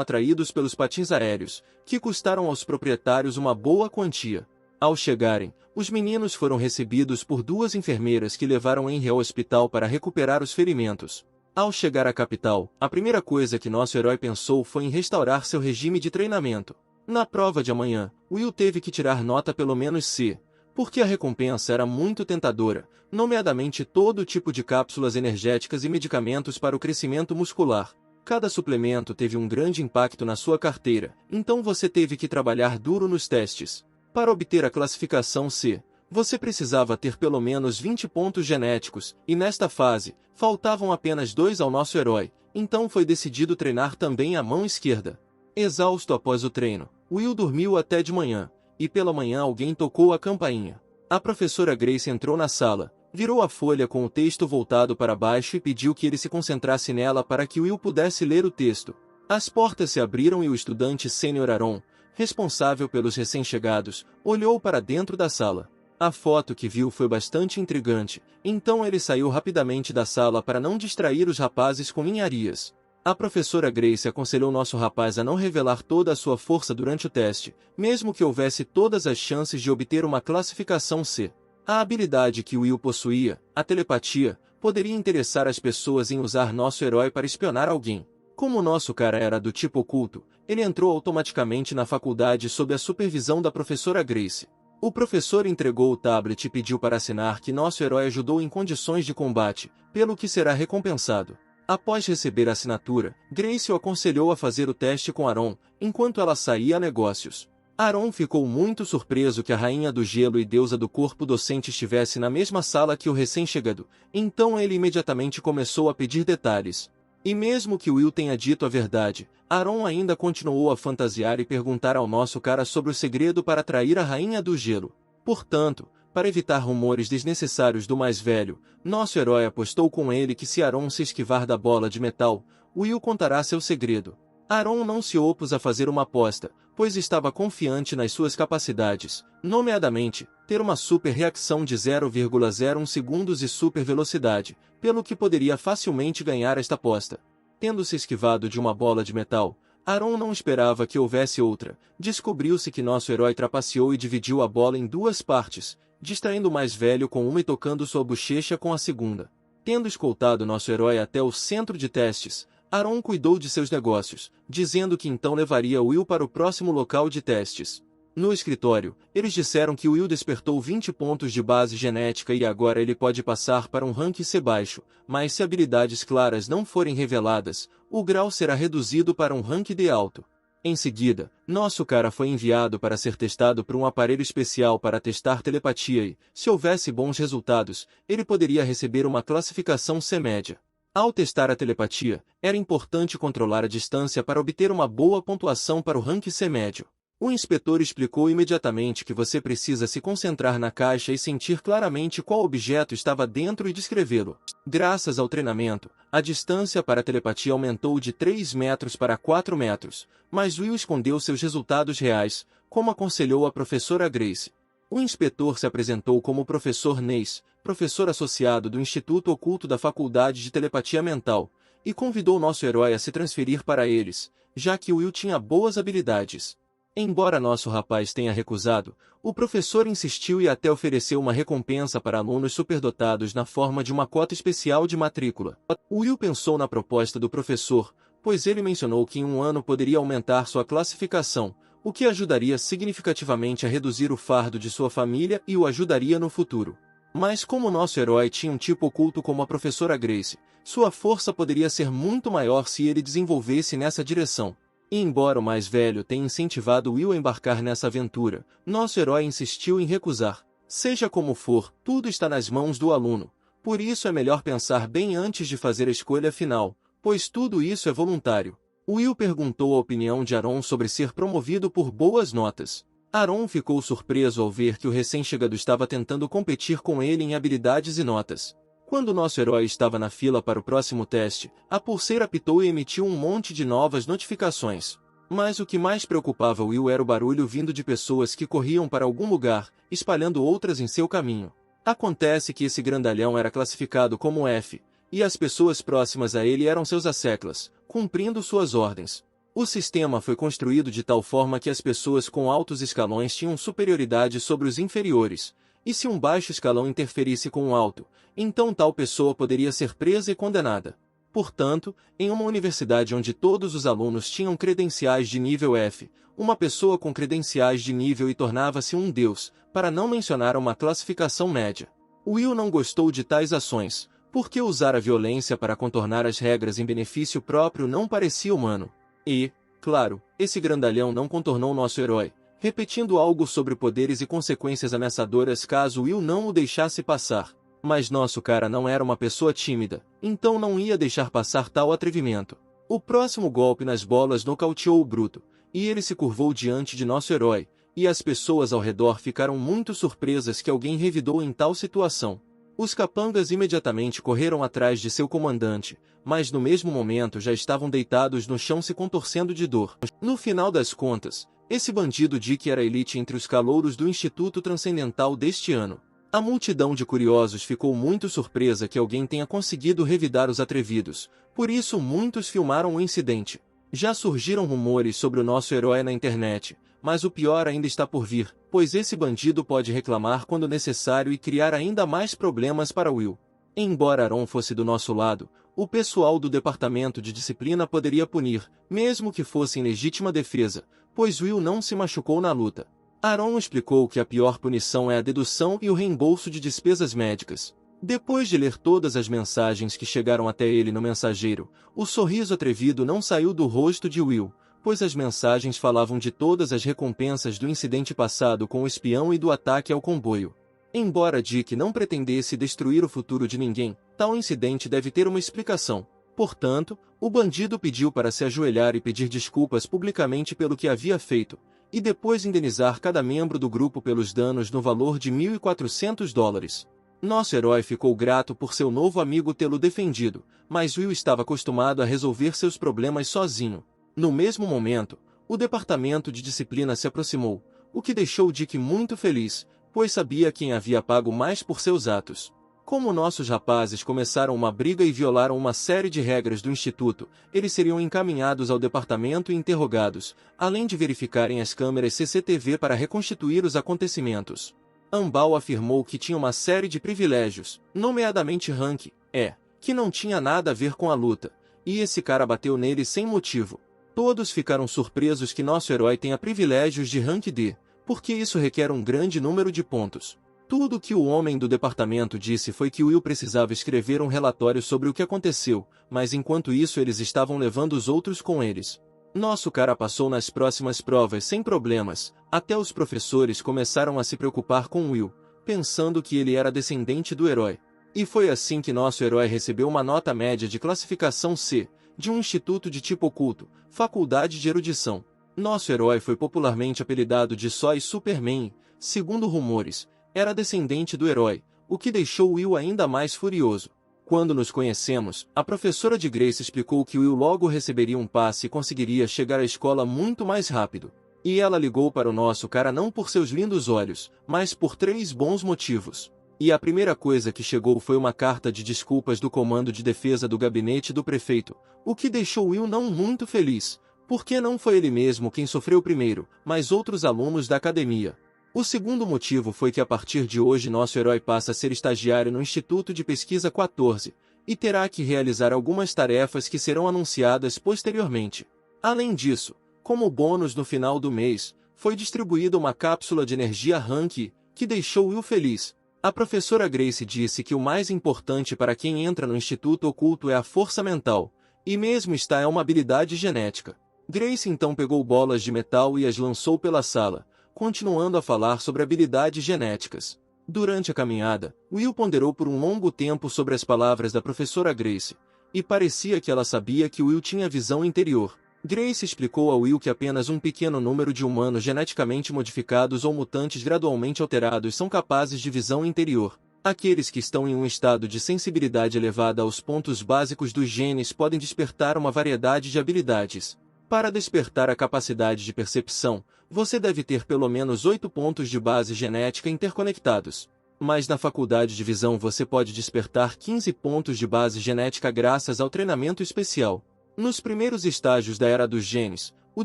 atraídos pelos patins aéreos, que custaram aos proprietários uma boa quantia. Ao chegarem, os meninos foram recebidos por duas enfermeiras que levaram Henry ao hospital para recuperar os ferimentos. Ao chegar à capital, a primeira coisa que nosso herói pensou foi em restaurar seu regime de treinamento. Na prova de amanhã, Will teve que tirar nota pelo menos C, porque a recompensa era muito tentadora, nomeadamente todo tipo de cápsulas energéticas e medicamentos para o crescimento muscular. Cada suplemento teve um grande impacto na sua carteira, então você teve que trabalhar duro nos testes. Para obter a classificação C, você precisava ter pelo menos 20 pontos genéticos, e nesta fase, faltavam apenas 2 ao nosso herói, então foi decidido treinar também a mão esquerda. Exausto após o treino, Will dormiu até de manhã, e pela manhã alguém tocou a campainha. A professora Grace entrou na sala, virou a folha com o texto voltado para baixo e pediu que ele se concentrasse nela para que Will pudesse ler o texto. As portas se abriram e o estudante sênior Aaron, responsável pelos recém-chegados, olhou para dentro da sala. A foto que viu foi bastante intrigante, então ele saiu rapidamente da sala para não distrair os rapazes com ninharias. A professora Grace aconselhou nosso rapaz a não revelar toda a sua força durante o teste, mesmo que houvesse todas as chances de obter uma classificação C. A habilidade que Will possuía, a telepatia, poderia interessar as pessoas em usar nosso herói para espionar alguém. Como nosso cara era do tipo oculto, ele entrou automaticamente na faculdade sob a supervisão da professora Grace. O professor entregou o tablet e pediu para assinar que nosso herói ajudou em condições de combate, pelo que será recompensado. Após receber a assinatura, Grace o aconselhou a fazer o teste com Aaron, enquanto ela saía a negócios. Aaron ficou muito surpreso que a rainha do gelo e deusa do corpo docente estivesse na mesma sala que o recém-chegado, então ele imediatamente começou a pedir detalhes. E mesmo que Will tenha dito a verdade, Aaron ainda continuou a fantasiar e perguntar ao nosso cara sobre o segredo para atrair a rainha do gelo. Portanto, para evitar rumores desnecessários do mais velho, nosso herói apostou com ele que se Aaron se esquivar da bola de metal, Will contará seu segredo. Aaron não se opôs a fazer uma aposta, pois estava confiante nas suas capacidades, nomeadamente, ter uma super reação de 0,01 segundos e super velocidade, pelo que poderia facilmente ganhar esta aposta. Tendo se esquivado de uma bola de metal, Aaron não esperava que houvesse outra. Descobriu-se que nosso herói trapaceou e dividiu a bola em duas partes, distraindo o mais velho com uma e tocando sua bochecha com a segunda. Tendo escoltado nosso herói até o centro de testes, Aaron cuidou de seus negócios, dizendo que então levaria Will para o próximo local de testes. No escritório, eles disseram que Will despertou 20 pontos de base genética e agora ele pode passar para um rank C baixo, mas se habilidades claras não forem reveladas, o grau será reduzido para um rank D alto. Em seguida, nosso cara foi enviado para ser testado por um aparelho especial para testar telepatia e, se houvesse bons resultados, ele poderia receber uma classificação C média. Ao testar a telepatia, era importante controlar a distância para obter uma boa pontuação para o rank C médio. O inspetor explicou imediatamente que você precisa se concentrar na caixa e sentir claramente qual objeto estava dentro e descrevê-lo. Graças ao treinamento, a distância para a telepatia aumentou de 3 metros para 4 metros, mas Will escondeu seus resultados reais, como aconselhou a professora Grace. O inspetor se apresentou como o professor Neis, professor associado do Instituto Oculto da Faculdade de Telepatia Mental, e convidou nosso herói a se transferir para eles, já que Will tinha boas habilidades. Embora nosso rapaz tenha recusado, o professor insistiu e até ofereceu uma recompensa para alunos superdotados na forma de uma cota especial de matrícula. Will pensou na proposta do professor, pois ele mencionou que em um ano poderia aumentar sua classificação, o que ajudaria significativamente a reduzir o fardo de sua família e o ajudaria no futuro. Mas como nosso herói tinha um tipo oculto como a professora Grace, sua força poderia ser muito maior se ele desenvolvesse nessa direção. E embora o mais velho tenha incentivado Will a embarcar nessa aventura, nosso herói insistiu em recusar. Seja como for, tudo está nas mãos do aluno. Por isso é melhor pensar bem antes de fazer a escolha final, pois tudo isso é voluntário. Will perguntou a opinião de Aaron sobre ser promovido por boas notas. Aaron ficou surpreso ao ver que o recém-chegado estava tentando competir com ele em habilidades e notas. Quando nosso herói estava na fila para o próximo teste, a pulseira apitou e emitiu um monte de novas notificações. Mas o que mais preocupava Will era o barulho vindo de pessoas que corriam para algum lugar, espalhando outras em seu caminho. Acontece que esse grandalhão era classificado como F, e as pessoas próximas a ele eram seus asseclas, cumprindo suas ordens. O sistema foi construído de tal forma que as pessoas com altos escalões tinham superioridade sobre os inferiores, e se um baixo escalão interferisse com um alto, então tal pessoa poderia ser presa e condenada. Portanto, em uma universidade onde todos os alunos tinham credenciais de nível F, uma pessoa com credenciais de nível I tornava-se um deus, para não mencionar uma classificação média. Will não gostou de tais ações, porque usar a violência para contornar as regras em benefício próprio não parecia humano. E, claro, esse grandalhão não contornou nosso herói, repetindo algo sobre poderes e consequências ameaçadoras caso Will não o deixasse passar. Mas nosso cara não era uma pessoa tímida, então não ia deixar passar tal atrevimento. O próximo golpe nas bolas nocauteou o bruto, e ele se curvou diante de nosso herói, e as pessoas ao redor ficaram muito surpresas que alguém revidou em tal situação. Os capangas imediatamente correram atrás de seu comandante, mas no mesmo momento já estavam deitados no chão se contorcendo de dor. No final das contas, esse bandido Dick era elite entre os calouros do Instituto Transcendental deste ano. A multidão de curiosos ficou muito surpresa que alguém tenha conseguido revidar os atrevidos, por isso muitos filmaram o incidente. Já surgiram rumores sobre o nosso herói na internet, mas o pior ainda está por vir, pois esse bandido pode reclamar quando necessário e criar ainda mais problemas para Will. Embora Aaron fosse do nosso lado, o pessoal do departamento de disciplina poderia punir, mesmo que fosse em legítima defesa, pois Will não se machucou na luta. Aaron explicou que a pior punição é a dedução e o reembolso de despesas médicas. Depois de ler todas as mensagens que chegaram até ele no mensageiro, o sorriso atrevido não saiu do rosto de Will, pois as mensagens falavam de todas as recompensas do incidente passado com o espião e do ataque ao comboio. Embora Dick não pretendesse destruir o futuro de ninguém, tal incidente deve ter uma explicação. Portanto, o bandido pediu para se ajoelhar e pedir desculpas publicamente pelo que havia feito, e depois indenizar cada membro do grupo pelos danos no valor de $1.400. Nosso herói ficou grato por seu novo amigo tê-lo defendido, mas Will estava acostumado a resolver seus problemas sozinho. No mesmo momento, o departamento de disciplina se aproximou, o que deixou Dick muito feliz, pois sabia quem havia pago mais por seus atos. Como nossos rapazes começaram uma briga e violaram uma série de regras do instituto, eles seriam encaminhados ao departamento e interrogados, além de verificarem as câmeras CCTV para reconstituir os acontecimentos. Ambal afirmou que tinha uma série de privilégios, nomeadamente rank E, que não tinha nada a ver com a luta, e esse cara bateu nele sem motivo. Todos ficaram surpresos que nosso herói tenha privilégios de rank D, porque isso requer um grande número de pontos. Tudo o que o homem do departamento disse foi que Will precisava escrever um relatório sobre o que aconteceu, mas enquanto isso eles estavam levando os outros com eles. Nosso cara passou nas próximas provas sem problemas, até os professores começaram a se preocupar com Will, pensando que ele era descendente do herói. E foi assim que nosso herói recebeu uma nota média de classificação C, de um instituto de tipo oculto, faculdade de erudição. Nosso herói foi popularmente apelidado de Soy Superman, segundo rumores. Era descendente do herói, o que deixou Will ainda mais furioso. Quando nos conhecemos, a professora de Grace explicou que Will logo receberia um passe e conseguiria chegar à escola muito mais rápido. E ela ligou para o nosso cara não por seus lindos olhos, mas por 3 bons motivos. E a primeira coisa que chegou foi uma carta de desculpas do Comando de Defesa do gabinete do prefeito, o que deixou Will não muito feliz, porque não foi ele mesmo quem sofreu primeiro, mas outros alunos da academia. O segundo motivo foi que a partir de hoje nosso herói passa a ser estagiário no Instituto de Pesquisa 14, e terá que realizar algumas tarefas que serão anunciadas posteriormente. Além disso, como bônus no final do mês, foi distribuída uma cápsula de energia Rank, que deixou Will feliz. A professora Grace disse que o mais importante para quem entra no Instituto Oculto é a força mental, e mesmo esta é uma habilidade genética. Grace então pegou bolas de metal e as lançou pela sala, continuando a falar sobre habilidades genéticas. Durante a caminhada, Will ponderou por um longo tempo sobre as palavras da professora Grace, e parecia que ela sabia que Will tinha visão interior. Grace explicou a Will que apenas um pequeno número de humanos geneticamente modificados ou mutantes gradualmente alterados são capazes de visão interior. Aqueles que estão em um estado de sensibilidade elevada aos pontos básicos dos genes podem despertar uma variedade de habilidades. Para despertar a capacidade de percepção, você deve ter pelo menos 8 pontos de base genética interconectados. Mas na faculdade de visão você pode despertar 15 pontos de base genética graças ao treinamento especial. Nos primeiros estágios da era dos genes, o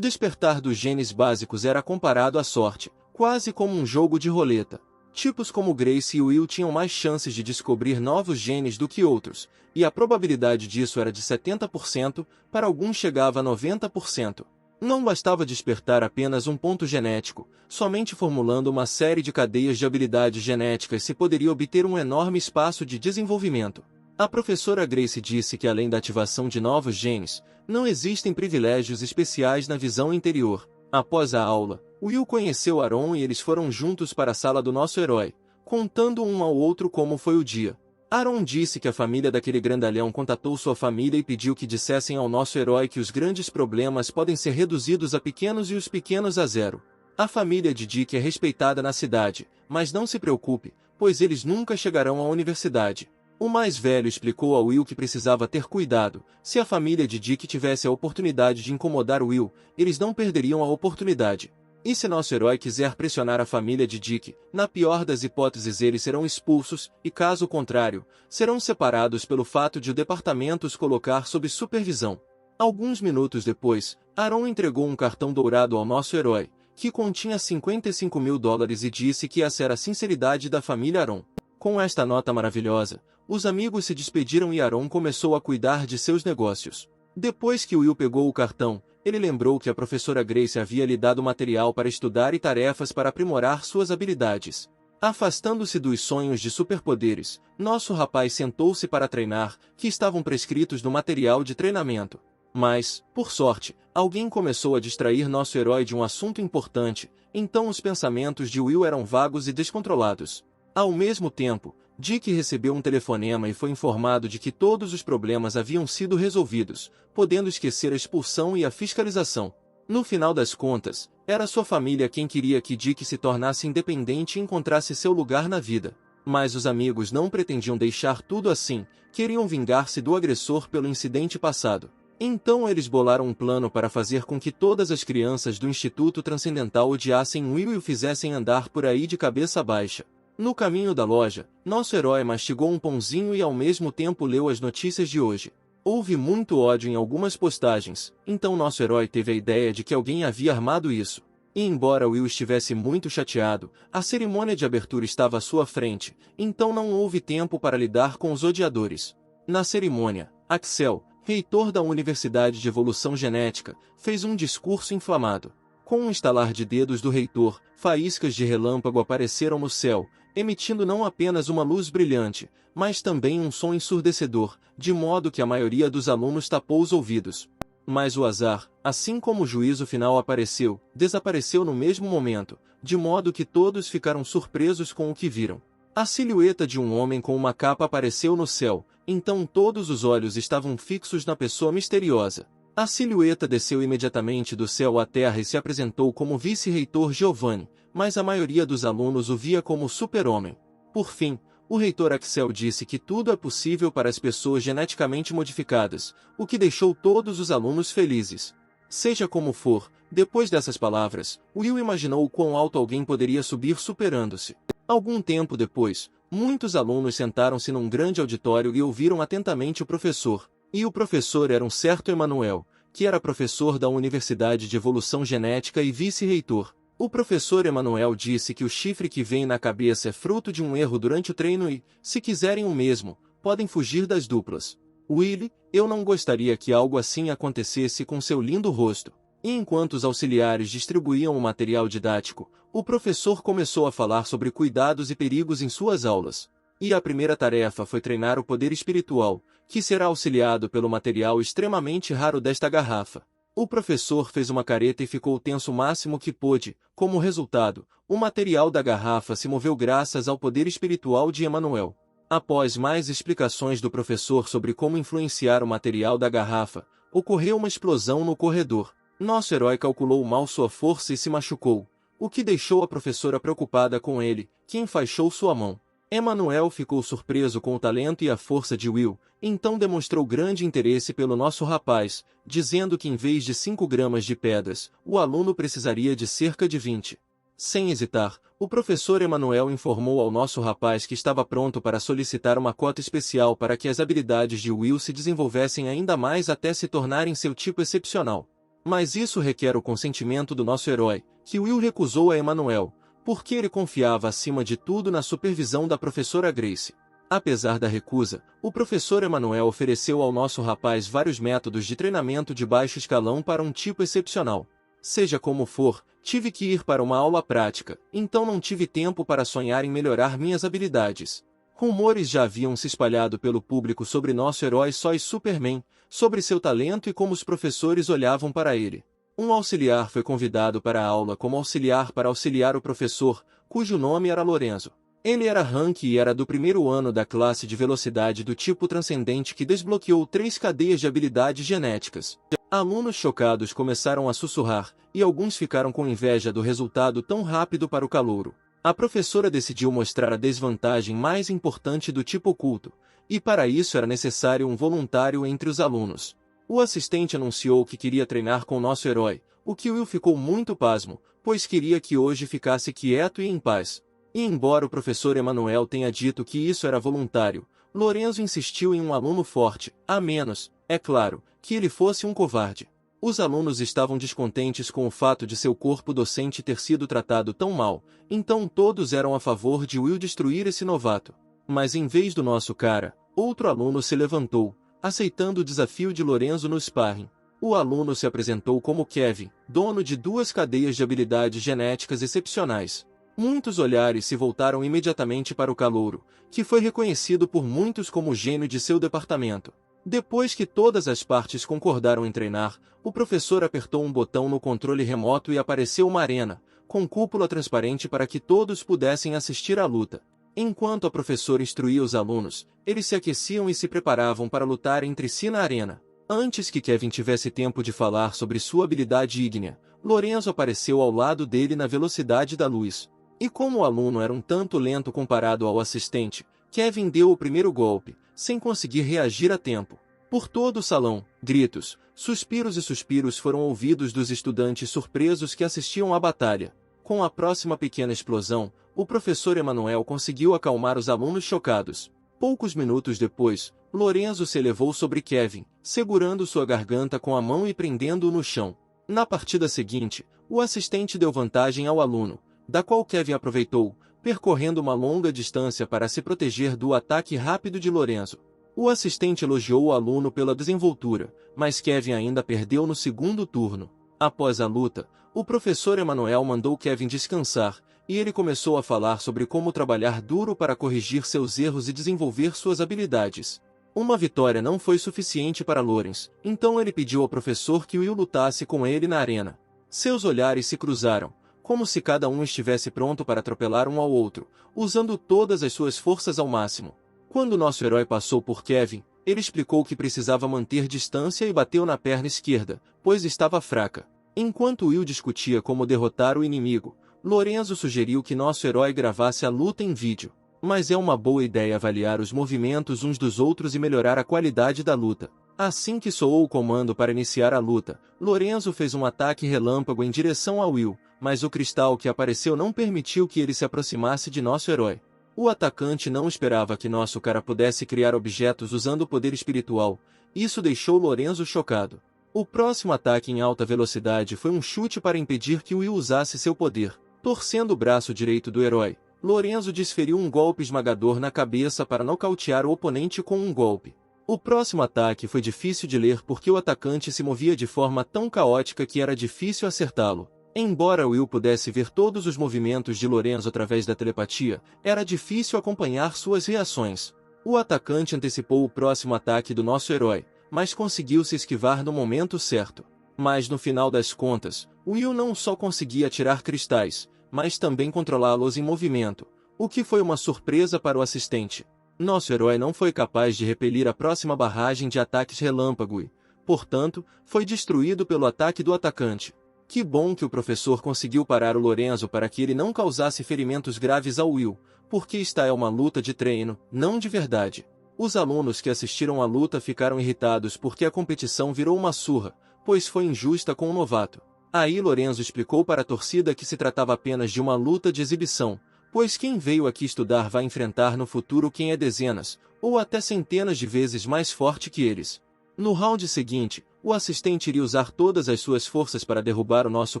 despertar dos genes básicos era comparado à sorte, quase como um jogo de roleta. Tipos como Grace e Will tinham mais chances de descobrir novos genes do que outros, e a probabilidade disso era de 70%, para alguns chegava a 90%. Não bastava despertar apenas um ponto genético, somente formulando uma série de cadeias de habilidades genéticas se poderia obter um enorme espaço de desenvolvimento. A professora Grace disse que além da ativação de novos genes, não existem privilégios especiais na visão interior. Após a aula, Will conheceu Aaron e eles foram juntos para a sala do nosso herói, contando um ao outro como foi o dia. Aaron disse que a família daquele grandalhão contatou sua família e pediu que dissessem ao nosso herói que os grandes problemas podem ser reduzidos a pequenos e os pequenos a zero. A família de Dick é respeitada na cidade, mas não se preocupe, pois eles nunca chegarão à universidade. O mais velho explicou a Will que precisava ter cuidado. Se a família de Dick tivesse a oportunidade de incomodar Will, eles não perderiam a oportunidade. E se nosso herói quiser pressionar a família de Dick, na pior das hipóteses eles serão expulsos, e caso contrário, serão separados pelo fato de o departamento os colocar sob supervisão. Alguns minutos depois, Aaron entregou um cartão dourado ao nosso herói, que continha $55.000 e disse que essa era a sinceridade da família Aaron. Com esta nota maravilhosa, os amigos se despediram e Aaron começou a cuidar de seus negócios. Depois que Will pegou o cartão, ele lembrou que a professora Grace havia lhe dado material para estudar e tarefas para aprimorar suas habilidades. Afastando-se dos sonhos de superpoderes, nosso rapaz sentou-se para treinar, que estavam prescritos no material de treinamento. Mas, por sorte, alguém começou a distrair nosso herói de um assunto importante, então os pensamentos de Will eram vagos e descontrolados. Ao mesmo tempo, Dick recebeu um telefonema e foi informado de que todos os problemas haviam sido resolvidos, podendo esquecer a expulsão e a fiscalização. No final das contas, era sua família quem queria que Dick se tornasse independente e encontrasse seu lugar na vida. Mas os amigos não pretendiam deixar tudo assim, queriam vingar-se do agressor pelo incidente passado. Então eles bolaram um plano para fazer com que todas as crianças do Instituto Transcendental odiassem Will e o fizessem andar por aí de cabeça baixa. No caminho da loja, nosso herói mastigou um pãozinho e ao mesmo tempo leu as notícias de hoje. Houve muito ódio em algumas postagens, então nosso herói teve a ideia de que alguém havia armado isso. E embora Will estivesse muito chateado, a cerimônia de abertura estava à sua frente, então não houve tempo para lidar com os odiadores. Na cerimônia, Axel, reitor da Universidade de Evolução Genética, fez um discurso inflamado. Com um estalar de dedos do reitor, faíscas de relâmpago apareceram no céu, emitindo não apenas uma luz brilhante, mas também um som ensurdecedor, de modo que a maioria dos alunos tapou os ouvidos. Mas o azar, assim como o juízo final apareceu, desapareceu no mesmo momento, de modo que todos ficaram surpresos com o que viram. A silhueta de um homem com uma capa apareceu no céu, então todos os olhos estavam fixos na pessoa misteriosa. A silhueta desceu imediatamente do céu à terra e se apresentou como vice-reitor Giovanni, mas a maioria dos alunos o via como super-homem. Por fim, o reitor Axel disse que tudo é possível para as pessoas geneticamente modificadas, o que deixou todos os alunos felizes. Seja como for, depois dessas palavras, Will imaginou o quão alto alguém poderia subir superando-se. Algum tempo depois, muitos alunos sentaram-se num grande auditório e ouviram atentamente o professor. E o professor era um certo Emanuel, que era professor da Universidade de Evolução Genética e vice-reitor. O professor Emanuel disse que o chifre que vem na cabeça é fruto de um erro durante o treino e, se quiserem o mesmo, podem fugir das duplas. Willie, eu não gostaria que algo assim acontecesse com seu lindo rosto. E enquanto os auxiliares distribuíam o material didático, o professor começou a falar sobre cuidados e perigos em suas aulas. E a primeira tarefa foi treinar o poder espiritual, que será auxiliado pelo material extremamente raro desta garrafa. O professor fez uma careta e ficou tenso o máximo que pôde. Como resultado, o material da garrafa se moveu graças ao poder espiritual de Emanuel. Após mais explicações do professor sobre como influenciar o material da garrafa, ocorreu uma explosão no corredor. Nosso herói calculou mal sua força e se machucou, o que deixou a professora preocupada com ele, que enfaixou sua mão. Emanuel ficou surpreso com o talento e a força de Will, então demonstrou grande interesse pelo nosso rapaz, dizendo que em vez de 5 gramas de pedras, o aluno precisaria de cerca de 20. Sem hesitar, o professor Emanuel informou ao nosso rapaz que estava pronto para solicitar uma cota especial para que as habilidades de Will se desenvolvessem ainda mais até se tornarem seu tipo excepcional. Mas isso requer o consentimento do nosso herói, que Will recusou a Emanuel, porque ele confiava acima de tudo na supervisão da professora Grace. Apesar da recusa, o professor Emanuel ofereceu ao nosso rapaz vários métodos de treinamento de baixo escalão para um tipo excepcional. Seja como for, tive que ir para uma aula prática, então não tive tempo para sonhar em melhorar minhas habilidades. Rumores já haviam se espalhado pelo público sobre nosso herói Sóis Superman, sobre seu talento e como os professores olhavam para ele. Um auxiliar foi convidado para a aula como auxiliar para auxiliar o professor, cujo nome era Lorenzo. Ele era Hank e era do primeiro ano da classe de velocidade do tipo transcendente que desbloqueou 3 cadeias de habilidades genéticas. Alunos chocados começaram a sussurrar, e alguns ficaram com inveja do resultado tão rápido para o calouro. A professora decidiu mostrar a desvantagem mais importante do tipo oculto, e para isso era necessário um voluntário entre os alunos. O assistente anunciou que queria treinar com nosso herói, o que Will ficou muito pasmo, pois queria que hoje ficasse quieto e em paz. E embora o professor Emanuel tenha dito que isso era voluntário, Lorenzo insistiu em um aluno forte, a menos, é claro, que ele fosse um covarde. Os alunos estavam descontentes com o fato de seu corpo docente ter sido tratado tão mal, então todos eram a favor de Will destruir esse novato. Mas em vez do nosso cara, outro aluno se levantou, aceitando o desafio de Lorenzo no sparring. O aluno se apresentou como Kevin, dono de 2 cadeias de habilidades genéticas excepcionais. Muitos olhares se voltaram imediatamente para o calouro, que foi reconhecido por muitos como o gênio de seu departamento. Depois que todas as partes concordaram em treinar, o professor apertou um botão no controle remoto e apareceu uma arena, com cúpula transparente para que todos pudessem assistir à luta. Enquanto a professora instruía os alunos, eles se aqueciam e se preparavam para lutar entre si na arena. Antes que Kevin tivesse tempo de falar sobre sua habilidade ígnea, Lorenzo apareceu ao lado dele na velocidade da luz. E como o aluno era um tanto lento comparado ao assistente, Kevin deu o primeiro golpe, sem conseguir reagir a tempo. Por todo o salão, gritos, suspiros e suspiros foram ouvidos dos estudantes surpresos que assistiam à batalha. Com a próxima pequena explosão, o professor Emanuel conseguiu acalmar os alunos chocados. Poucos minutos depois, Lorenzo se elevou sobre Kevin, segurando sua garganta com a mão e prendendo-o no chão. Na partida seguinte, o assistente deu vantagem ao aluno, da qual Kevin aproveitou, percorrendo uma longa distância para se proteger do ataque rápido de Lorenzo. O assistente elogiou o aluno pela desenvoltura, mas Kevin ainda perdeu no segundo turno. Após a luta, o professor Emanuel mandou Kevin descansar, e ele começou a falar sobre como trabalhar duro para corrigir seus erros e desenvolver suas habilidades. Uma vitória não foi suficiente para Lorenz, então ele pediu ao professor que Will lutasse com ele na arena. Seus olhares se cruzaram, como se cada um estivesse pronto para atropelar um ao outro, usando todas as suas forças ao máximo. Quando nosso herói passou por Kevin, ele explicou que precisava manter distância e bateu na perna esquerda, pois estava fraca. Enquanto Will discutia como derrotar o inimigo, Lorenzo sugeriu que nosso herói gravasse a luta em vídeo. Mas é uma boa ideia avaliar os movimentos uns dos outros e melhorar a qualidade da luta. Assim que soou o comando para iniciar a luta, Lorenzo fez um ataque relâmpago em direção a Will, mas o cristal que apareceu não permitiu que ele se aproximasse de nosso herói. O atacante não esperava que nosso cara pudesse criar objetos usando o poder espiritual. Isso deixou Lorenzo chocado. O próximo ataque em alta velocidade foi um chute para impedir que Will usasse seu poder. Torcendo o braço direito do herói, Lorenzo desferiu um golpe esmagador na cabeça para nocautear o oponente com um golpe. O próximo ataque foi difícil de ler porque o atacante se movia de forma tão caótica que era difícil acertá-lo. Embora Will pudesse ver todos os movimentos de Lorenzo através da telepatia, era difícil acompanhar suas reações. O atacante antecipou o próximo ataque do nosso herói, mas conseguiu se esquivar no momento certo. Mas no final das contas, Will não só conseguia atirar cristais, mas também controlá-los em movimento, o que foi uma surpresa para o assistente. Nosso herói não foi capaz de repelir a próxima barragem de ataques relâmpago e, portanto, foi destruído pelo ataque do atacante. Que bom que o professor conseguiu parar o Lorenzo para que ele não causasse ferimentos graves ao Will, porque esta é uma luta de treino, não de verdade. Os alunos que assistiram à luta ficaram irritados porque a competição virou uma surra, pois foi injusta com o novato. Aí Lorenzo explicou para a torcida que se tratava apenas de uma luta de exibição, pois quem veio aqui estudar vai enfrentar no futuro quem é dezenas, ou até centenas de vezes mais forte que eles. No round seguinte, o assistente iria usar todas as suas forças para derrubar o nosso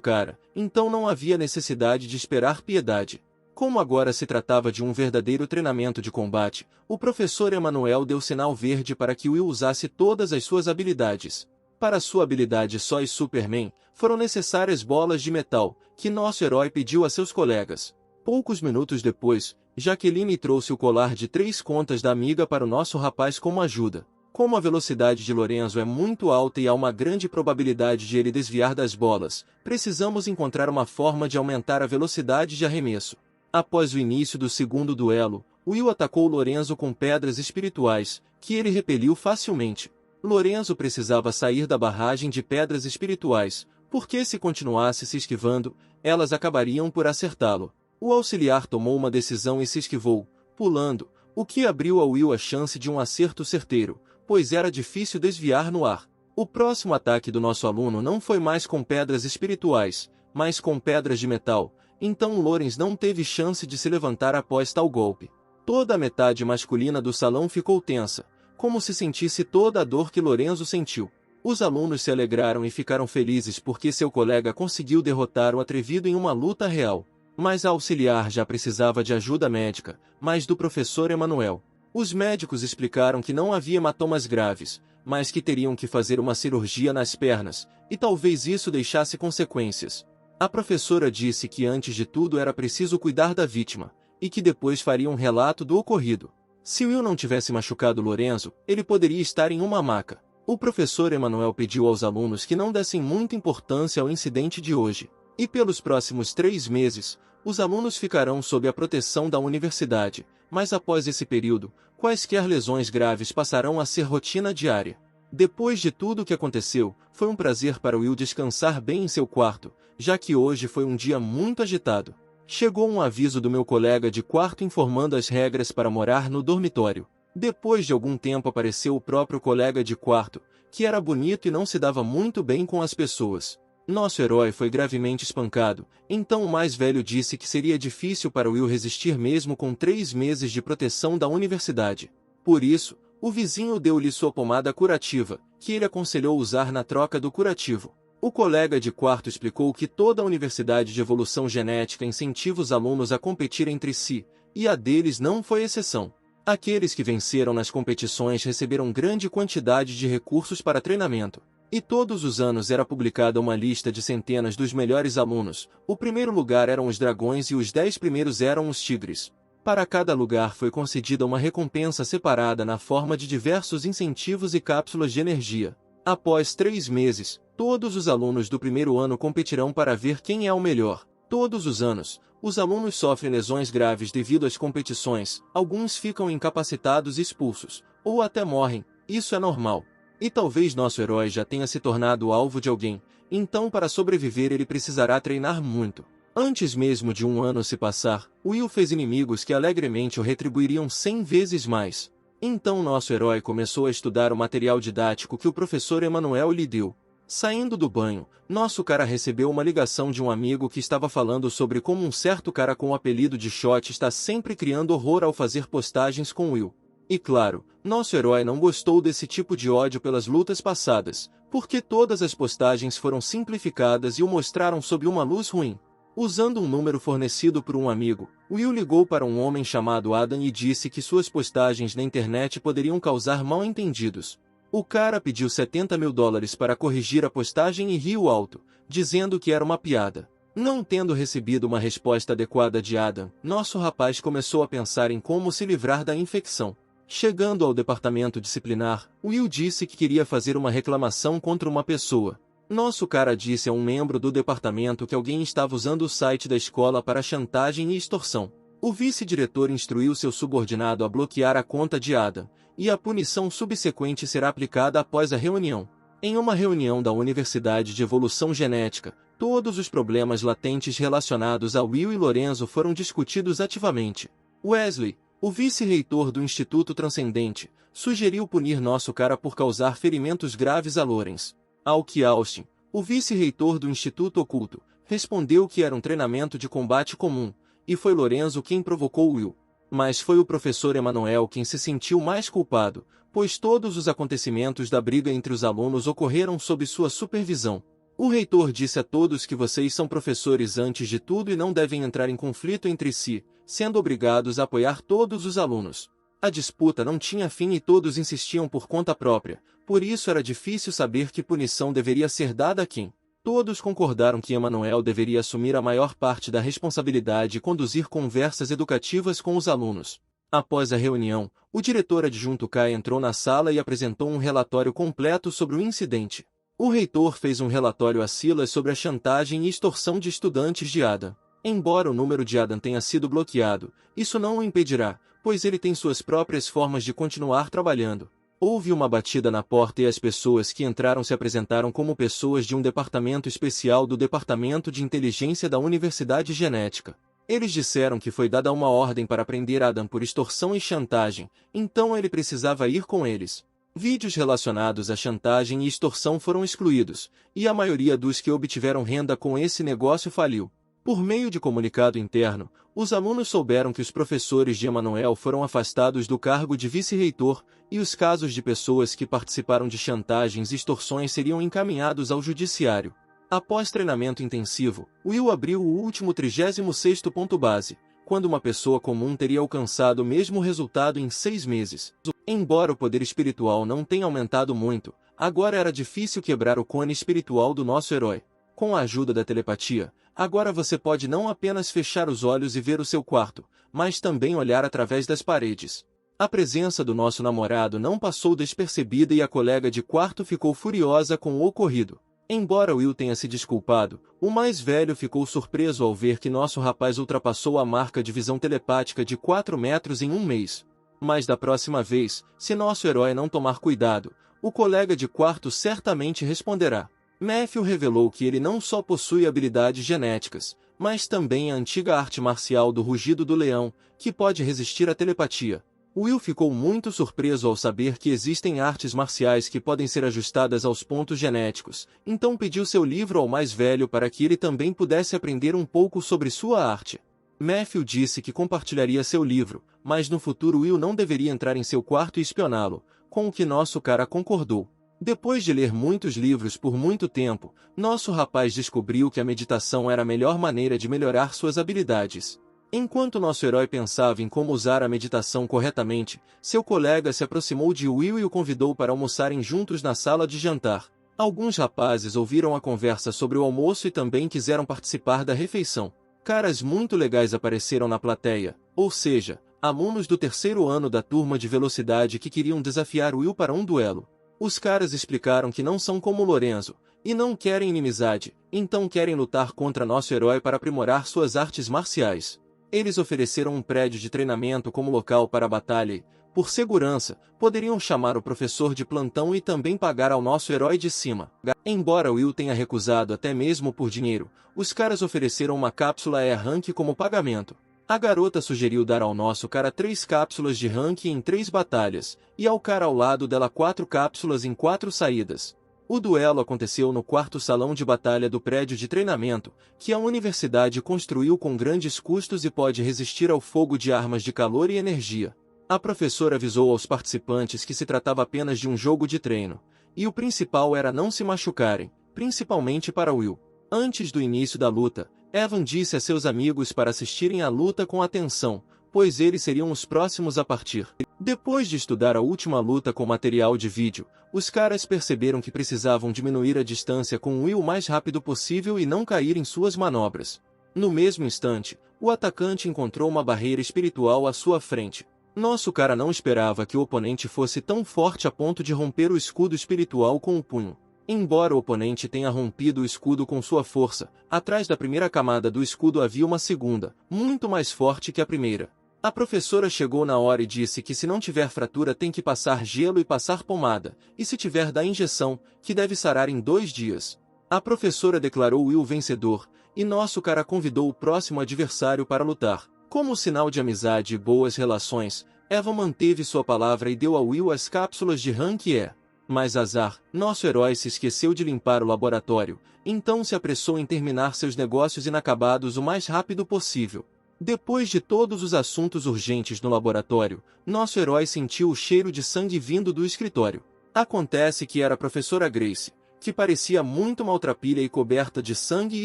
cara, então não havia necessidade de esperar piedade. Como agora se tratava de um verdadeiro treinamento de combate, o professor Emanuel deu sinal verde para que Will usasse todas as suas habilidades. Para sua habilidade Só e Superman, foram necessárias bolas de metal, que nosso herói pediu a seus colegas. Poucos minutos depois, Jaqueline trouxe o colar de 3 contas da amiga para o nosso rapaz como ajuda. Como a velocidade de Lorenzo é muito alta e há uma grande probabilidade de ele desviar das bolas, precisamos encontrar uma forma de aumentar a velocidade de arremesso. Após o início do segundo duelo, Will atacou Lorenzo com pedras espirituais, que ele repeliu facilmente. Lorenzo precisava sair da barragem de pedras espirituais, porque se continuasse se esquivando, elas acabariam por acertá-lo. O auxiliar tomou uma decisão e se esquivou, pulando, o que abriu a Will a chance de um acerto certeiro, pois era difícil desviar no ar. O próximo ataque do nosso aluno não foi mais com pedras espirituais, mas com pedras de metal, então Lorenz não teve chance de se levantar após tal golpe. Toda a metade masculina do salão ficou tensa, como se sentisse toda a dor que Lorenzo sentiu. Os alunos se alegraram e ficaram felizes porque seu colega conseguiu derrotar o atrevido em uma luta real. Mas a auxiliar já precisava de ajuda médica, mas do professor Emanuel. Os médicos explicaram que não havia hematomas graves, mas que teriam que fazer uma cirurgia nas pernas, e talvez isso deixasse consequências. A professora disse que antes de tudo era preciso cuidar da vítima, e que depois faria um relato do ocorrido. Se Will não tivesse machucado Lorenzo, ele poderia estar em uma maca. O professor Emanuel pediu aos alunos que não dessem muita importância ao incidente de hoje. E pelos próximos 3 meses, os alunos ficarão sob a proteção da universidade, mas após esse período, quaisquer lesões graves passarão a ser rotina diária. Depois de tudo o que aconteceu, foi um prazer para Will descansar bem em seu quarto, já que hoje foi um dia muito agitado. Chegou um aviso do meu colega de quarto informando as regras para morar no dormitório. Depois de algum tempo apareceu o próprio colega de quarto, que era bonito e não se dava muito bem com as pessoas. Nosso herói foi gravemente espancado, então o mais velho disse que seria difícil para Will resistir mesmo com 3 meses de proteção da universidade. Por isso, o vizinho deu-lhe sua pomada curativa, que ele aconselhou usar na troca do curativo. O colega de quarto explicou que toda a Universidade de Evolução Genética incentiva os alunos a competir entre si, e a deles não foi exceção. Aqueles que venceram nas competições receberam grande quantidade de recursos para treinamento. E todos os anos era publicada uma lista de centenas dos melhores alunos. O primeiro lugar eram os dragões e os 10 primeiros eram os tigres. Para cada lugar foi concedida uma recompensa separada na forma de diversos incentivos e cápsulas de energia. Após 3 meses, todos os alunos do primeiro ano competirão para ver quem é o melhor. Todos os anos, os alunos sofrem lesões graves devido às competições, alguns ficam incapacitados e expulsos, ou até morrem, isso é normal. E talvez nosso herói já tenha se tornado alvo de alguém, então para sobreviver ele precisará treinar muito. Antes mesmo de um ano se passar, Will fez inimigos que alegremente o retribuiriam 100 vezes mais. Então nosso herói começou a estudar o material didático que o professor Emanuel lhe deu. Saindo do banho, nosso cara recebeu uma ligação de um amigo que estava falando sobre como um certo cara com o apelido de Shot está sempre criando horror ao fazer postagens com Will. E claro, nosso herói não gostou desse tipo de ódio pelas lutas passadas, porque todas as postagens foram simplificadas e o mostraram sob uma luz ruim. Usando um número fornecido por um amigo, Will ligou para um homem chamado Adam e disse que suas postagens na internet poderiam causar mal-entendidos. O cara pediu $70.000 para corrigir a postagem e riu alto, dizendo que era uma piada. Não tendo recebido uma resposta adequada de Adam, nosso rapaz começou a pensar em como se livrar da infecção. Chegando ao departamento disciplinar, Will disse que queria fazer uma reclamação contra uma pessoa. Nosso cara disse a um membro do departamento que alguém estava usando o site da escola para chantagem e extorsão. O vice-diretor instruiu seu subordinado a bloquear a conta de Adam, e a punição subsequente será aplicada após a reunião. Em uma reunião da Universidade de Evolução Genética, todos os problemas latentes relacionados a Will e Lorenzo foram discutidos ativamente. Wesley, o vice-reitor do Instituto Transcendente, sugeriu punir nosso cara por causar ferimentos graves a Lorenz. Ao que Austin, o vice-reitor do Instituto Oculto, respondeu que era um treinamento de combate comum, e foi Lorenzo quem provocou Will. Mas foi o professor Emanuel quem se sentiu mais culpado, pois todos os acontecimentos da briga entre os alunos ocorreram sob sua supervisão. O reitor disse a todos que vocês são professores antes de tudo e não devem entrar em conflito entre si, sendo obrigados a apoiar todos os alunos. A disputa não tinha fim e todos insistiam por conta própria, por isso era difícil saber que punição deveria ser dada a quem. Todos concordaram que Emanuel deveria assumir a maior parte da responsabilidade e conduzir conversas educativas com os alunos. Após a reunião, o diretor adjunto Kai entrou na sala e apresentou um relatório completo sobre o incidente. O reitor fez um relatório a Silas sobre a chantagem e extorsão de estudantes de Adam. Embora o número de Adam tenha sido bloqueado, isso não o impedirá, pois ele tem suas próprias formas de continuar trabalhando. Houve uma batida na porta e as pessoas que entraram se apresentaram como pessoas de um departamento especial do Departamento de Inteligência da Universidade Genética. Eles disseram que foi dada uma ordem para prender Adam por extorsão e chantagem, então ele precisava ir com eles. Vídeos relacionados à chantagem e extorsão foram excluídos, e a maioria dos que obtiveram renda com esse negócio faliu. Por meio de comunicado interno, os alunos souberam que os professores de Emanuel foram afastados do cargo de vice-reitor, e os casos de pessoas que participaram de chantagens e extorsões seriam encaminhados ao judiciário. Após treinamento intensivo, Will abriu o último 36º ponto base, quando uma pessoa comum teria alcançado o mesmo resultado em 6 meses. Embora o poder espiritual não tenha aumentado muito, agora era difícil quebrar o cone espiritual do nosso herói. Com a ajuda da telepatia, agora você pode não apenas fechar os olhos e ver o seu quarto, mas também olhar através das paredes. A presença do nosso namorado não passou despercebida e a colega de quarto ficou furiosa com o ocorrido. Embora Will tenha se desculpado, o mais velho ficou surpreso ao ver que nosso rapaz ultrapassou a marca de visão telepática de 4 metros em um mês. Mas da próxima vez, se nosso herói não tomar cuidado, o colega de quarto certamente responderá. Matthew revelou que ele não só possui habilidades genéticas, mas também a antiga arte marcial do rugido do leão, que pode resistir à telepatia. Will ficou muito surpreso ao saber que existem artes marciais que podem ser ajustadas aos pontos genéticos, então pediu seu livro ao mais velho para que ele também pudesse aprender um pouco sobre sua arte. Matthew disse que compartilharia seu livro, mas no futuro Will não deveria entrar em seu quarto e espioná-lo, com o que nosso cara concordou. Depois de ler muitos livros por muito tempo, nosso rapaz descobriu que a meditação era a melhor maneira de melhorar suas habilidades. Enquanto nosso herói pensava em como usar a meditação corretamente, seu colega se aproximou de Will e o convidou para almoçarem juntos na sala de jantar. Alguns rapazes ouviram a conversa sobre o almoço e também quiseram participar da refeição. Caras muito legais apareceram na plateia, ou seja, alunos do 3º ano da turma de velocidade que queriam desafiar Will para um duelo. Os caras explicaram que não são como Lorenzo, e não querem inimizade, então querem lutar contra nosso herói para aprimorar suas artes marciais. Eles ofereceram um prédio de treinamento como local para a batalha e, por segurança, poderiam chamar o professor de plantão e também pagar ao nosso herói de cima. Embora Will tenha recusado até mesmo por dinheiro, os caras ofereceram uma cápsula E-Rank como pagamento. A garota sugeriu dar ao nosso cara 3 cápsulas de rank em 3 batalhas, e ao cara ao lado dela 4 cápsulas em 4 saídas. O duelo aconteceu no 4º salão de batalha do prédio de treinamento, que a universidade construiu com grandes custos e pode resistir ao fogo de armas de calor e energia. A professora avisou aos participantes que se tratava apenas de um jogo de treino, e o principal era não se machucarem, principalmente para Will. Antes do início da luta, Evan disse a seus amigos para assistirem à luta com atenção, pois eles seriam os próximos a partir. Depois de estudar a última luta com material de vídeo, os caras perceberam que precisavam diminuir a distância com Will o mais rápido possível e não cair em suas manobras. No mesmo instante, o atacante encontrou uma barreira espiritual à sua frente. Nosso cara não esperava que o oponente fosse tão forte a ponto de romper o escudo espiritual com o punho. Embora o oponente tenha rompido o escudo com sua força, atrás da primeira camada do escudo havia uma segunda, muito mais forte que a primeira. A professora chegou na hora e disse que se não tiver fratura tem que passar gelo e passar pomada, e se tiver dar injeção, que deve sarar em 2 dias. A professora declarou Will vencedor, e nosso cara convidou o próximo adversário para lutar. Como sinal de amizade e boas relações, Eva manteve sua palavra e deu a Will as cápsulas de rank E. Mas azar, nosso herói se esqueceu de limpar o laboratório, então se apressou em terminar seus negócios inacabados o mais rápido possível. Depois de todos os assuntos urgentes no laboratório, nosso herói sentiu o cheiro de sangue vindo do escritório. Acontece que era a professora Grace, que parecia muito maltrapilha e coberta de sangue e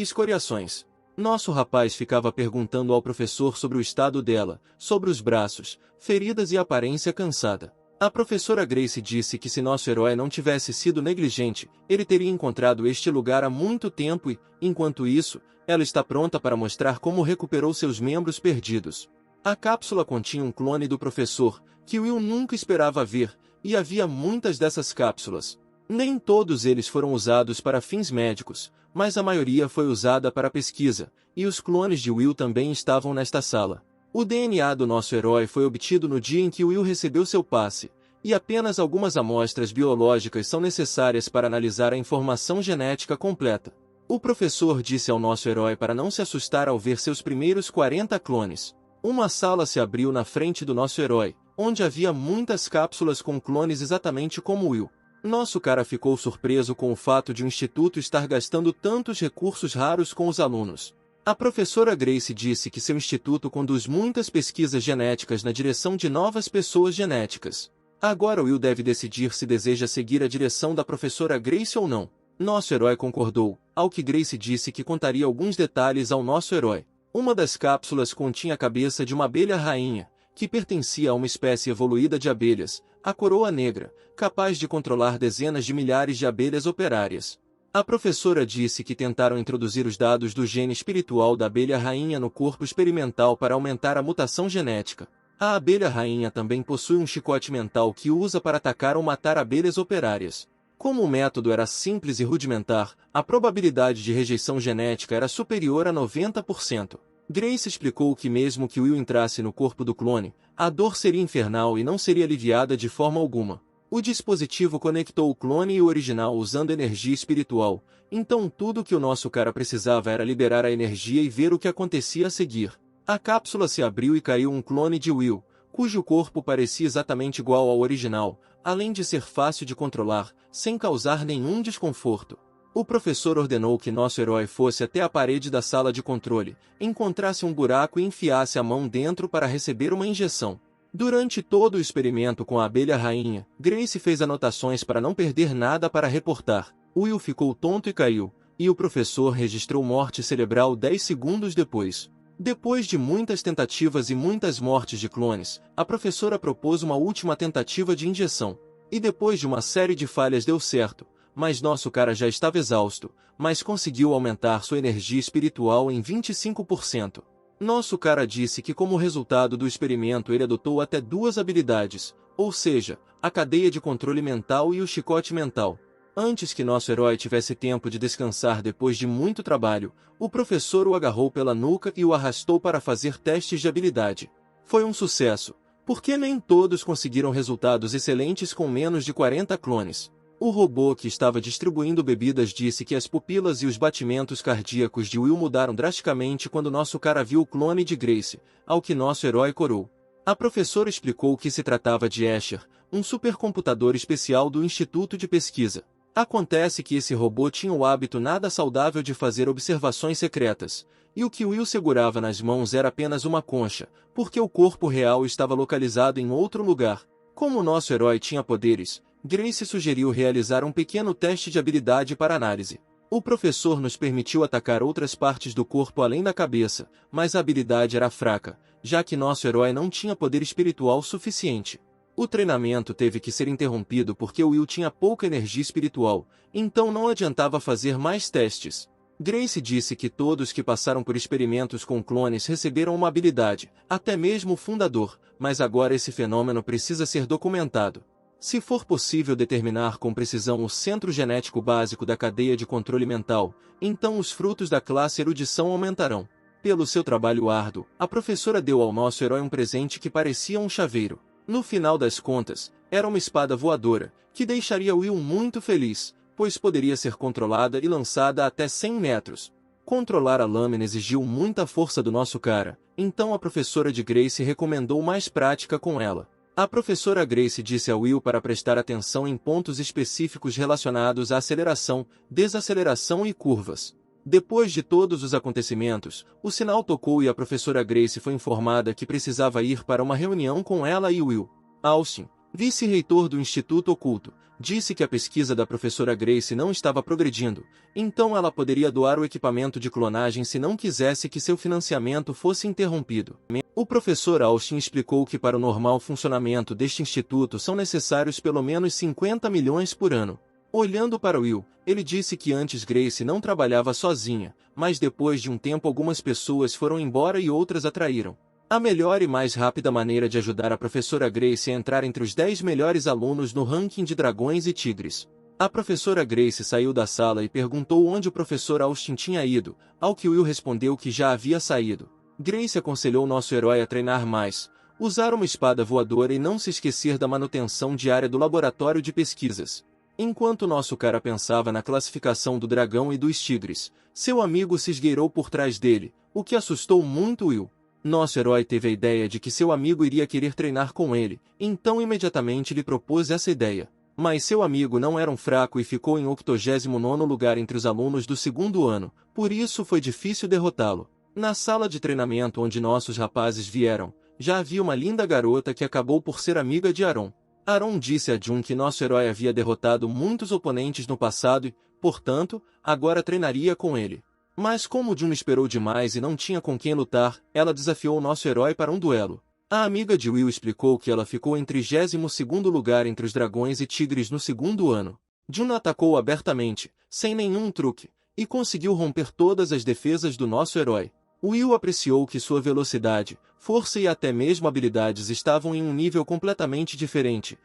escoriações. Nosso rapaz ficava perguntando ao professor sobre o estado dela, sobre os braços, feridas e aparência cansada. A professora Grace disse que se nosso herói não tivesse sido negligente, ele teria encontrado este lugar há muito tempo e, enquanto isso, ela está pronta para mostrar como recuperou seus membros perdidos. A cápsula continha um clone do professor, que Will nunca esperava ver, e havia muitas dessas cápsulas. Nem todos eles foram usados para fins médicos, mas a maioria foi usada para pesquisa, e os clones de Will também estavam nesta sala. O DNA do nosso herói foi obtido no dia em que Will recebeu seu passe, e apenas algumas amostras biológicas são necessárias para analisar a informação genética completa. O professor disse ao nosso herói para não se assustar ao ver seus primeiros 40 clones. Uma sala se abriu na frente do nosso herói, onde havia muitas cápsulas com clones exatamente como Will. Nosso cara ficou surpreso com o fato de o instituto estar gastando tantos recursos raros com os alunos. A professora Grace disse que seu instituto conduz muitas pesquisas genéticas na direção de novas pessoas genéticas. Agora Will deve decidir se deseja seguir a direção da professora Grace ou não. Nosso herói concordou, ao que Grace disse que contaria alguns detalhes ao nosso herói. Uma das cápsulas continha a cabeça de uma abelha rainha, que pertencia a uma espécie evoluída de abelhas, a coroa negra, capaz de controlar dezenas de milhares de abelhas operárias. A professora disse que tentaram introduzir os dados do gene espiritual da abelha rainha no corpo experimental para aumentar a mutação genética. A abelha rainha também possui um chicote mental que usa para atacar ou matar abelhas operárias. Como o método era simples e rudimentar, a probabilidade de rejeição genética era superior a 90%. Grace explicou que mesmo que Will entrasse no corpo do clone, a dor seria infernal e não seria aliviada de forma alguma. O dispositivo conectou o clone e o original usando energia espiritual, então tudo que o nosso cara precisava era liberar a energia e ver o que acontecia a seguir. A cápsula se abriu e caiu um clone de Will, cujo corpo parecia exatamente igual ao original, além de ser fácil de controlar, sem causar nenhum desconforto. O professor ordenou que nosso herói fosse até a parede da sala de controle, encontrasse um buraco e enfiasse a mão dentro para receber uma injeção. Durante todo o experimento com a abelha rainha, Grace fez anotações para não perder nada para reportar. Will ficou tonto e caiu, e o professor registrou morte cerebral 10 segundos depois. Depois de muitas tentativas e muitas mortes de clones, a professora propôs uma última tentativa de injeção. E depois de uma série de falhas deu certo, mas nosso cara já estava exausto, mas conseguiu aumentar sua energia espiritual em 25%. Nosso cara disse que como resultado do experimento ele adotou até 2 habilidades, ou seja, a cadeia de controle mental e o chicote mental. Antes que nosso herói tivesse tempo de descansar depois de muito trabalho, o professor o agarrou pela nuca e o arrastou para fazer testes de habilidade. Foi um sucesso, porque nem todos conseguiram resultados excelentes com menos de 40 clones. O robô que estava distribuindo bebidas disse que as pupilas e os batimentos cardíacos de Will mudaram drasticamente quando nosso cara viu o clone de Grace, ao que nosso herói corou. A professora explicou que se tratava de Escher, um supercomputador especial do Instituto de Pesquisa. Acontece que esse robô tinha o hábito nada saudável de fazer observações secretas, e o que Will segurava nas mãos era apenas uma concha, porque o corpo real estava localizado em outro lugar. Como nosso herói tinha poderes, Grace sugeriu realizar um pequeno teste de habilidade para análise. O professor nos permitiu atacar outras partes do corpo além da cabeça, mas a habilidade era fraca, já que nosso herói não tinha poder espiritual suficiente. O treinamento teve que ser interrompido porque Will tinha pouca energia espiritual, então não adiantava fazer mais testes. Grace disse que todos que passaram por experimentos com clones receberam uma habilidade, até mesmo o fundador, mas agora esse fenômeno precisa ser documentado. Se for possível determinar com precisão o centro genético básico da cadeia de controle mental, então os frutos da classe erudição aumentarão. Pelo seu trabalho árduo, a professora deu ao nosso herói um presente que parecia um chaveiro. No final das contas, era uma espada voadora, que deixaria Will muito feliz, pois poderia ser controlada e lançada até 100 metros. Controlar a lâmina exigiu muita força do nosso cara, então a professora de Grace recomendou mais prática com ela. A professora Grace disse a Will para prestar atenção em pontos específicos relacionados à aceleração, desaceleração e curvas. Depois de todos os acontecimentos, o sinal tocou e a professora Grace foi informada que precisava ir para uma reunião com ela e Will. Austin, vice-reitor do Instituto Oculto, disse que a pesquisa da professora Grace não estava progredindo, então ela poderia doar o equipamento de clonagem se não quisesse que seu financiamento fosse interrompido. O professor Austin explicou que para o normal funcionamento deste instituto são necessários pelo menos 50 milhões por ano. Olhando para Will, ele disse que antes Grace não trabalhava sozinha, mas depois de um tempo algumas pessoas foram embora e outras a traíram. A melhor e mais rápida maneira de ajudar a professora Grace a entrar entre os 10 melhores alunos no ranking de dragões e tigres. A professora Grace saiu da sala e perguntou onde o professor Austin tinha ido, ao que Will respondeu que já havia saído. Grace aconselhou nosso herói a treinar mais, usar uma espada voadora e não se esquecer da manutenção diária do laboratório de pesquisas. Enquanto nosso cara pensava na classificação do dragão e dos tigres, seu amigo se esgueirou por trás dele, o que assustou muito Will. Nosso herói teve a ideia de que seu amigo iria querer treinar com ele, então imediatamente lhe propôs essa ideia. Mas seu amigo não era um fraco e ficou em 89º lugar entre os alunos do segundo ano, por isso foi difícil derrotá-lo. Na sala de treinamento onde nossos rapazes vieram, já havia uma linda garota que acabou por ser amiga de Aaron. Aaron disse a June que nosso herói havia derrotado muitos oponentes no passado e, portanto, agora treinaria com ele. Mas como June esperou demais e não tinha com quem lutar, ela desafiou nosso herói para um duelo. A amiga de Will explicou que ela ficou em 32º lugar entre os dragões e tigres no segundo ano. June atacou abertamente, sem nenhum truque, e conseguiu romper todas as defesas do nosso herói. Will apreciou que sua velocidade, força e até mesmo habilidades estavam em um nível completamente diferente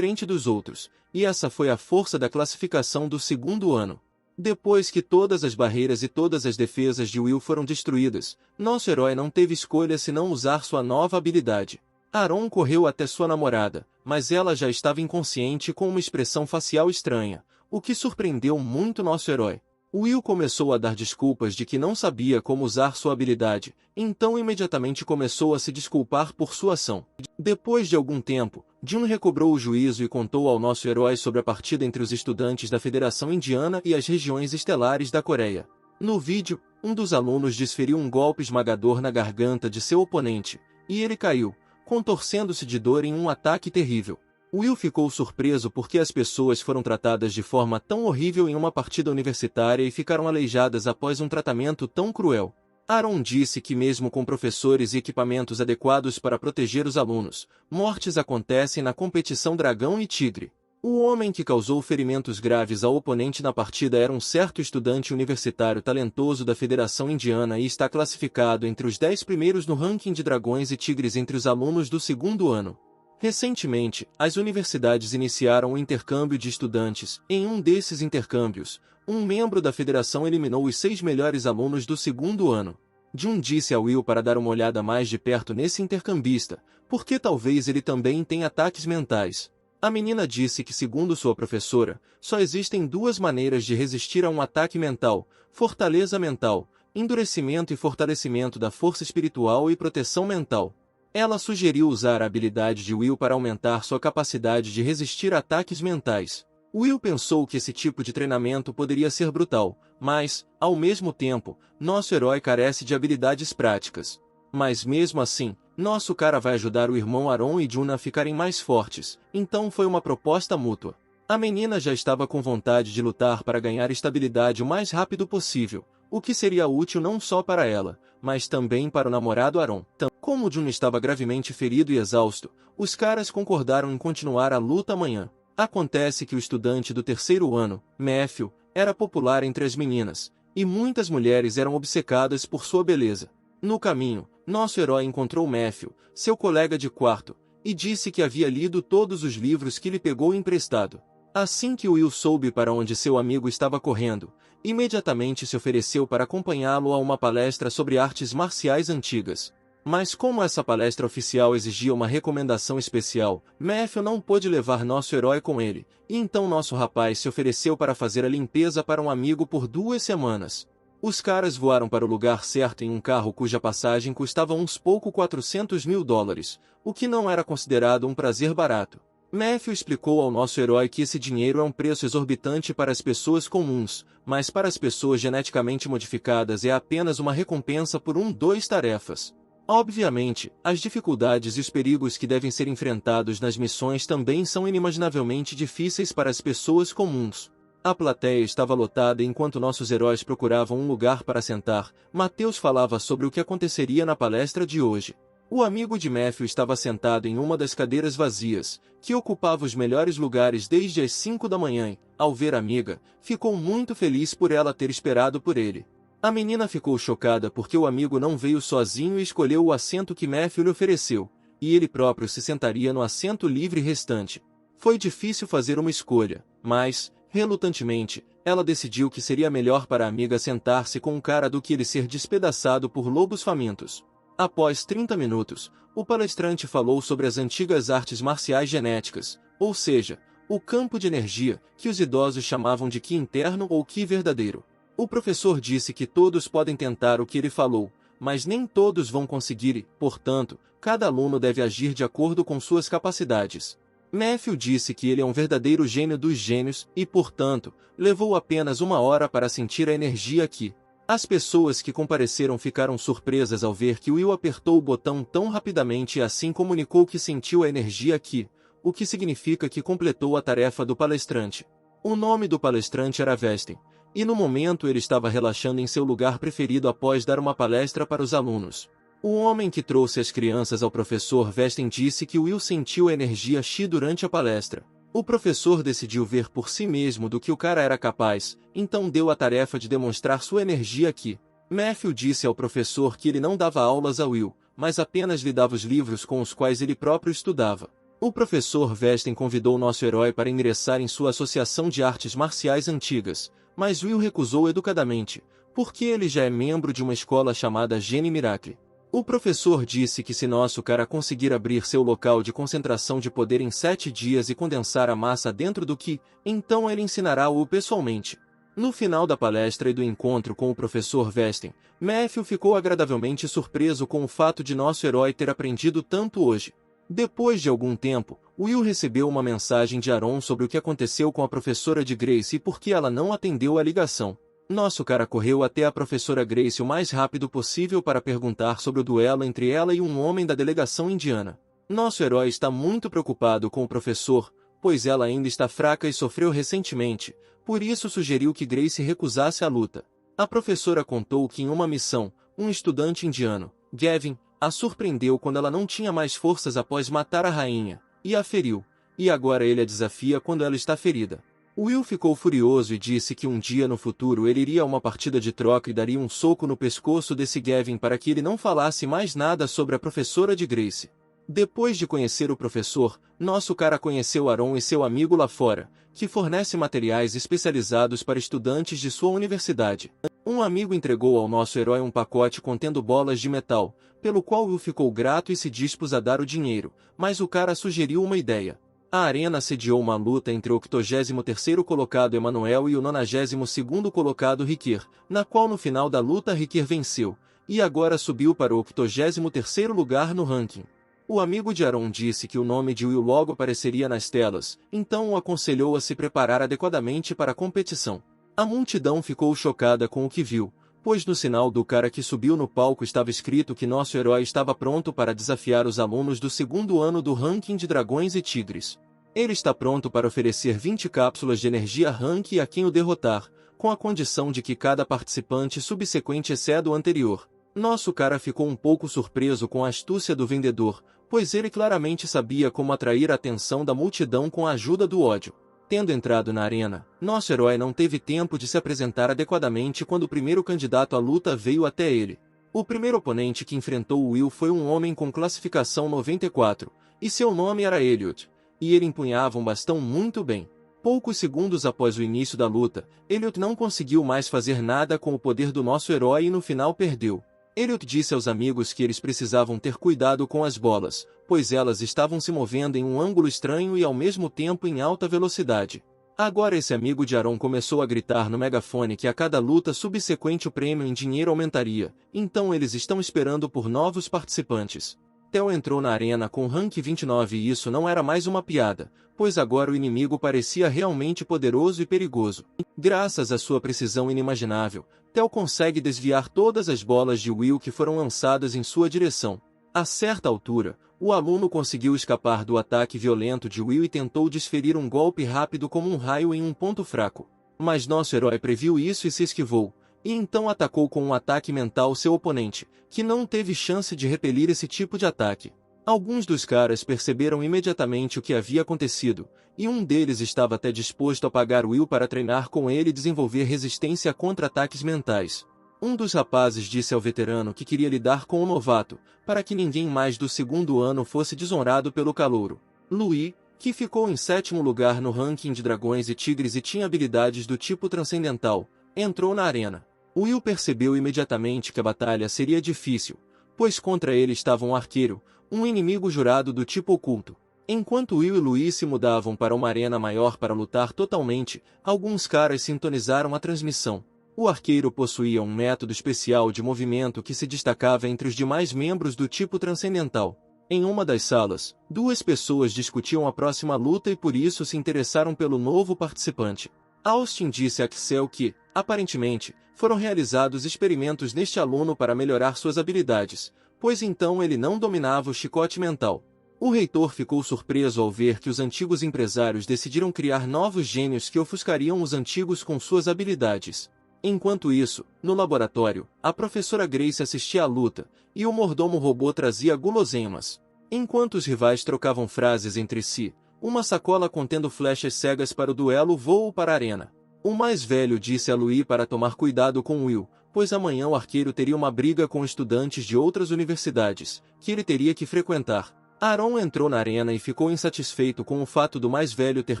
dos outros, e essa foi a força da classificação do segundo ano. Depois que todas as barreiras e todas as defesas de Will foram destruídas, nosso herói não teve escolha senão usar sua nova habilidade. Aaron correu até sua namorada, mas ela já estava inconsciente com uma expressão facial estranha, o que surpreendeu muito nosso herói. Will começou a dar desculpas de que não sabia como usar sua habilidade, então imediatamente começou a se desculpar por sua ação. Depois de algum tempo, June recobrou o juízo e contou ao nosso herói sobre a partida entre os estudantes da Federação Indiana e as regiões estelares da Coreia. No vídeo, um dos alunos desferiu um golpe esmagador na garganta de seu oponente, e ele caiu, contorcendo-se de dor em um ataque terrível. Will ficou surpreso porque as pessoas foram tratadas de forma tão horrível em uma partida universitária e ficaram aleijadas após um tratamento tão cruel. Aaron disse que mesmo com professores e equipamentos adequados para proteger os alunos, mortes acontecem na competição dragão e tigre. O homem que causou ferimentos graves ao oponente na partida era um certo estudante universitário talentoso da Federação Indiana e está classificado entre os 10 primeiros no ranking de dragões e tigres entre os alunos do segundo ano. Recentemente, as universidades iniciaram um intercâmbio de estudantes. Em um desses intercâmbios, um membro da federação eliminou os 6 melhores alunos do segundo ano. June disse a Will para dar uma olhada mais de perto nesse intercambista, porque talvez ele também tenha ataques mentais. A menina disse que, segundo sua professora, só existem 2 maneiras de resistir a um ataque mental: fortaleza mental, endurecimento e fortalecimento da força espiritual e proteção mental. Ela sugeriu usar a habilidade de Will para aumentar sua capacidade de resistir a ataques mentais. Will pensou que esse tipo de treinamento poderia ser brutal, mas, ao mesmo tempo, nosso herói carece de habilidades práticas. Mas mesmo assim, nosso cara vai ajudar o irmão Aaron e June a ficarem mais fortes, então foi uma proposta mútua. A menina já estava com vontade de lutar para ganhar estabilidade o mais rápido possível, o que seria útil não só para ela, mas também para o namorado Aaron. Como June estava gravemente ferido e exausto, os caras concordaram em continuar a luta amanhã. Acontece que o estudante do terceiro ano, Matthew, era popular entre as meninas, e muitas mulheres eram obcecadas por sua beleza. No caminho, nosso herói encontrou Matthew, seu colega de quarto, e disse que havia lido todos os livros que lhe pegou emprestado. Assim que Will soube para onde seu amigo estava correndo, imediatamente se ofereceu para acompanhá-lo a uma palestra sobre artes marciais antigas. Mas como essa palestra oficial exigia uma recomendação especial, Matthew não pôde levar nosso herói com ele, e então nosso rapaz se ofereceu para fazer a limpeza para um amigo por 2 semanas. Os caras voaram para o lugar certo em um carro cuja passagem custava uns pouco $400.000, o que não era considerado um prazer barato. Matthew explicou ao nosso herói que esse dinheiro é um preço exorbitante para as pessoas comuns, mas para as pessoas geneticamente modificadas é apenas uma recompensa por 2 tarefas. Obviamente, as dificuldades e os perigos que devem ser enfrentados nas missões também são inimaginavelmente difíceis para as pessoas comuns. A plateia estava lotada enquanto nossos heróis procuravam um lugar para sentar. Mateus falava sobre o que aconteceria na palestra de hoje. O amigo de Matthew estava sentado em uma das cadeiras vazias, que ocupava os melhores lugares desde as 5 da manhã e, ao ver a amiga, ficou muito feliz por ela ter esperado por ele. A menina ficou chocada porque o amigo não veio sozinho e escolheu o assento que Matthew lhe ofereceu, e ele próprio se sentaria no assento livre restante. Foi difícil fazer uma escolha, mas, relutantemente, ela decidiu que seria melhor para a amiga sentar-se com um cara do que ele ser despedaçado por lobos famintos. Após 30 minutos, o palestrante falou sobre as antigas artes marciais genéticas, ou seja, o campo de energia, que os idosos chamavam de Ki interno ou Ki verdadeiro. O professor disse que todos podem tentar o que ele falou, mas nem todos vão conseguir e, portanto, cada aluno deve agir de acordo com suas capacidades. Matthew disse que ele é um verdadeiro gênio dos gênios e, portanto, levou apenas 1 hora para sentir a energia aqui. As pessoas que compareceram ficaram surpresas ao ver que Will apertou o botão tão rapidamente e assim comunicou que sentiu a energia aqui, o que significa que completou a tarefa do palestrante. O nome do palestrante era Vestin, e no momento ele estava relaxando em seu lugar preferido após dar uma palestra para os alunos. O homem que trouxe as crianças ao professor Vestin disse que Will sentiu a energia X durante a palestra. O professor decidiu ver por si mesmo do que o cara era capaz, então deu a tarefa de demonstrar sua energia aqui. Matthew disse ao professor que ele não dava aulas a Will, mas apenas lhe dava os livros com os quais ele próprio estudava. O professor Vestin convidou nosso herói para ingressar em sua associação de artes marciais antigas, mas Will recusou educadamente, porque ele já é membro de uma escola chamada Gene Miracle. O professor disse que se nosso cara conseguir abrir seu local de concentração de poder em 7 dias e condensar a massa dentro do Ki, então ele ensinará-o pessoalmente. No final da palestra e do encontro com o professor Vestin, Matthew ficou agradavelmente surpreso com o fato de nosso herói ter aprendido tanto hoje. Depois de algum tempo, Will recebeu uma mensagem de Aaron sobre o que aconteceu com a professora de Grace e por que ela não atendeu a ligação. Nosso cara correu até a professora Grace o mais rápido possível para perguntar sobre o duelo entre ela e um homem da delegação indiana. Nosso herói está muito preocupado com o professor, pois ela ainda está fraca e sofreu recentemente, por isso sugeriu que Grace recusasse a luta. A professora contou que em uma missão, um estudante indiano, Gavin, a surpreendeu quando ela não tinha mais forças após matar a rainha, e a feriu, e agora ele a desafia quando ela está ferida. Will ficou furioso e disse que um dia no futuro ele iria a uma partida de troca e daria um soco no pescoço desse Gavin para que ele não falasse mais nada sobre a professora de Grace. Depois de conhecer o professor, nosso cara conheceu Aaron e seu amigo lá fora, que fornece materiais especializados para estudantes de sua universidade. Um amigo entregou ao nosso herói um pacote contendo bolas de metal, pelo qual Will ficou grato e se dispôs a dar o dinheiro, mas o cara sugeriu uma ideia. A arena sediou uma luta entre o 83º colocado Emmanuel e o 92º colocado Riquir, na qual no final da luta Riquir venceu, e agora subiu para o 83º lugar no ranking. O amigo de Aaron disse que o nome de Will logo apareceria nas telas, então o aconselhou a se preparar adequadamente para a competição. A multidão ficou chocada com o que viu, pois no sinal do cara que subiu no palco estava escrito que nosso herói estava pronto para desafiar os alunos do 2º ano do ranking de Dragões e Tigres. Ele está pronto para oferecer 20 cápsulas de energia ranking a quem o derrotar, com a condição de que cada participante subsequente exceda o anterior. Nosso cara ficou um pouco surpreso com a astúcia do vendedor, pois ele claramente sabia como atrair a atenção da multidão com a ajuda do ódio. Tendo entrado na arena, nosso herói não teve tempo de se apresentar adequadamente quando o primeiro candidato à luta veio até ele. O primeiro oponente que enfrentou Will foi um homem com classificação 94, e seu nome era Elliot, e ele empunhava um bastão muito bem. Poucos segundos após o início da luta, Elliot não conseguiu mais fazer nada com o poder do nosso herói e no final perdeu. Elliot disse aos amigos que eles precisavam ter cuidado com as bolas, pois elas estavam se movendo em um ângulo estranho e ao mesmo tempo em alta velocidade. Agora esse amigo de Aaron começou a gritar no megafone que a cada luta subsequente o prêmio em dinheiro aumentaria, então eles estão esperando por novos participantes. Theo entrou na arena com rank 29 e isso não era mais uma piada, pois agora o inimigo parecia realmente poderoso e perigoso. Graças à sua precisão inimaginável, Theo consegue desviar todas as bolas de Will que foram lançadas em sua direção. A certa altura, o aluno conseguiu escapar do ataque violento de Will e tentou desferir um golpe rápido como um raio em um ponto fraco. Mas nosso herói previu isso e se esquivou, e então atacou com um ataque mental seu oponente, que não teve chance de repelir esse tipo de ataque. Alguns dos caras perceberam imediatamente o que havia acontecido, e um deles estava até disposto a pagar Will para treinar com ele e desenvolver resistência contra ataques mentais. Um dos rapazes disse ao veterano que queria lidar com o novato, para que ninguém mais do segundo ano fosse desonrado pelo calouro. Louis, que ficou em 7º lugar no ranking de dragões e tigres e tinha habilidades do tipo transcendental, entrou na arena. Will percebeu imediatamente que a batalha seria difícil, pois contra ele estava um arqueiro, um inimigo jurado do tipo oculto. Enquanto Will e Louis se mudavam para uma arena maior para lutar totalmente, alguns caras sintonizaram a transmissão. O arqueiro possuía um método especial de movimento que se destacava entre os demais membros do tipo transcendental. Em uma das salas, duas pessoas discutiam a próxima luta e por isso se interessaram pelo novo participante. Austin disse a Axel que, aparentemente, foram realizados experimentos neste aluno para melhorar suas habilidades, pois então ele não dominava o chicote mental. O reitor ficou surpreso ao ver que os antigos empresários decidiram criar novos gênios que ofuscariam os antigos com suas habilidades. Enquanto isso, no laboratório, a professora Grace assistia à luta, e o mordomo robô trazia guloseimas. Enquanto os rivais trocavam frases entre si, uma sacola contendo flechas cegas para o duelo voou para a arena. O mais velho disse a Louis para tomar cuidado com Will, pois amanhã o arqueiro teria uma briga com estudantes de outras universidades, que ele teria que frequentar. Aaron entrou na arena e ficou insatisfeito com o fato do mais velho ter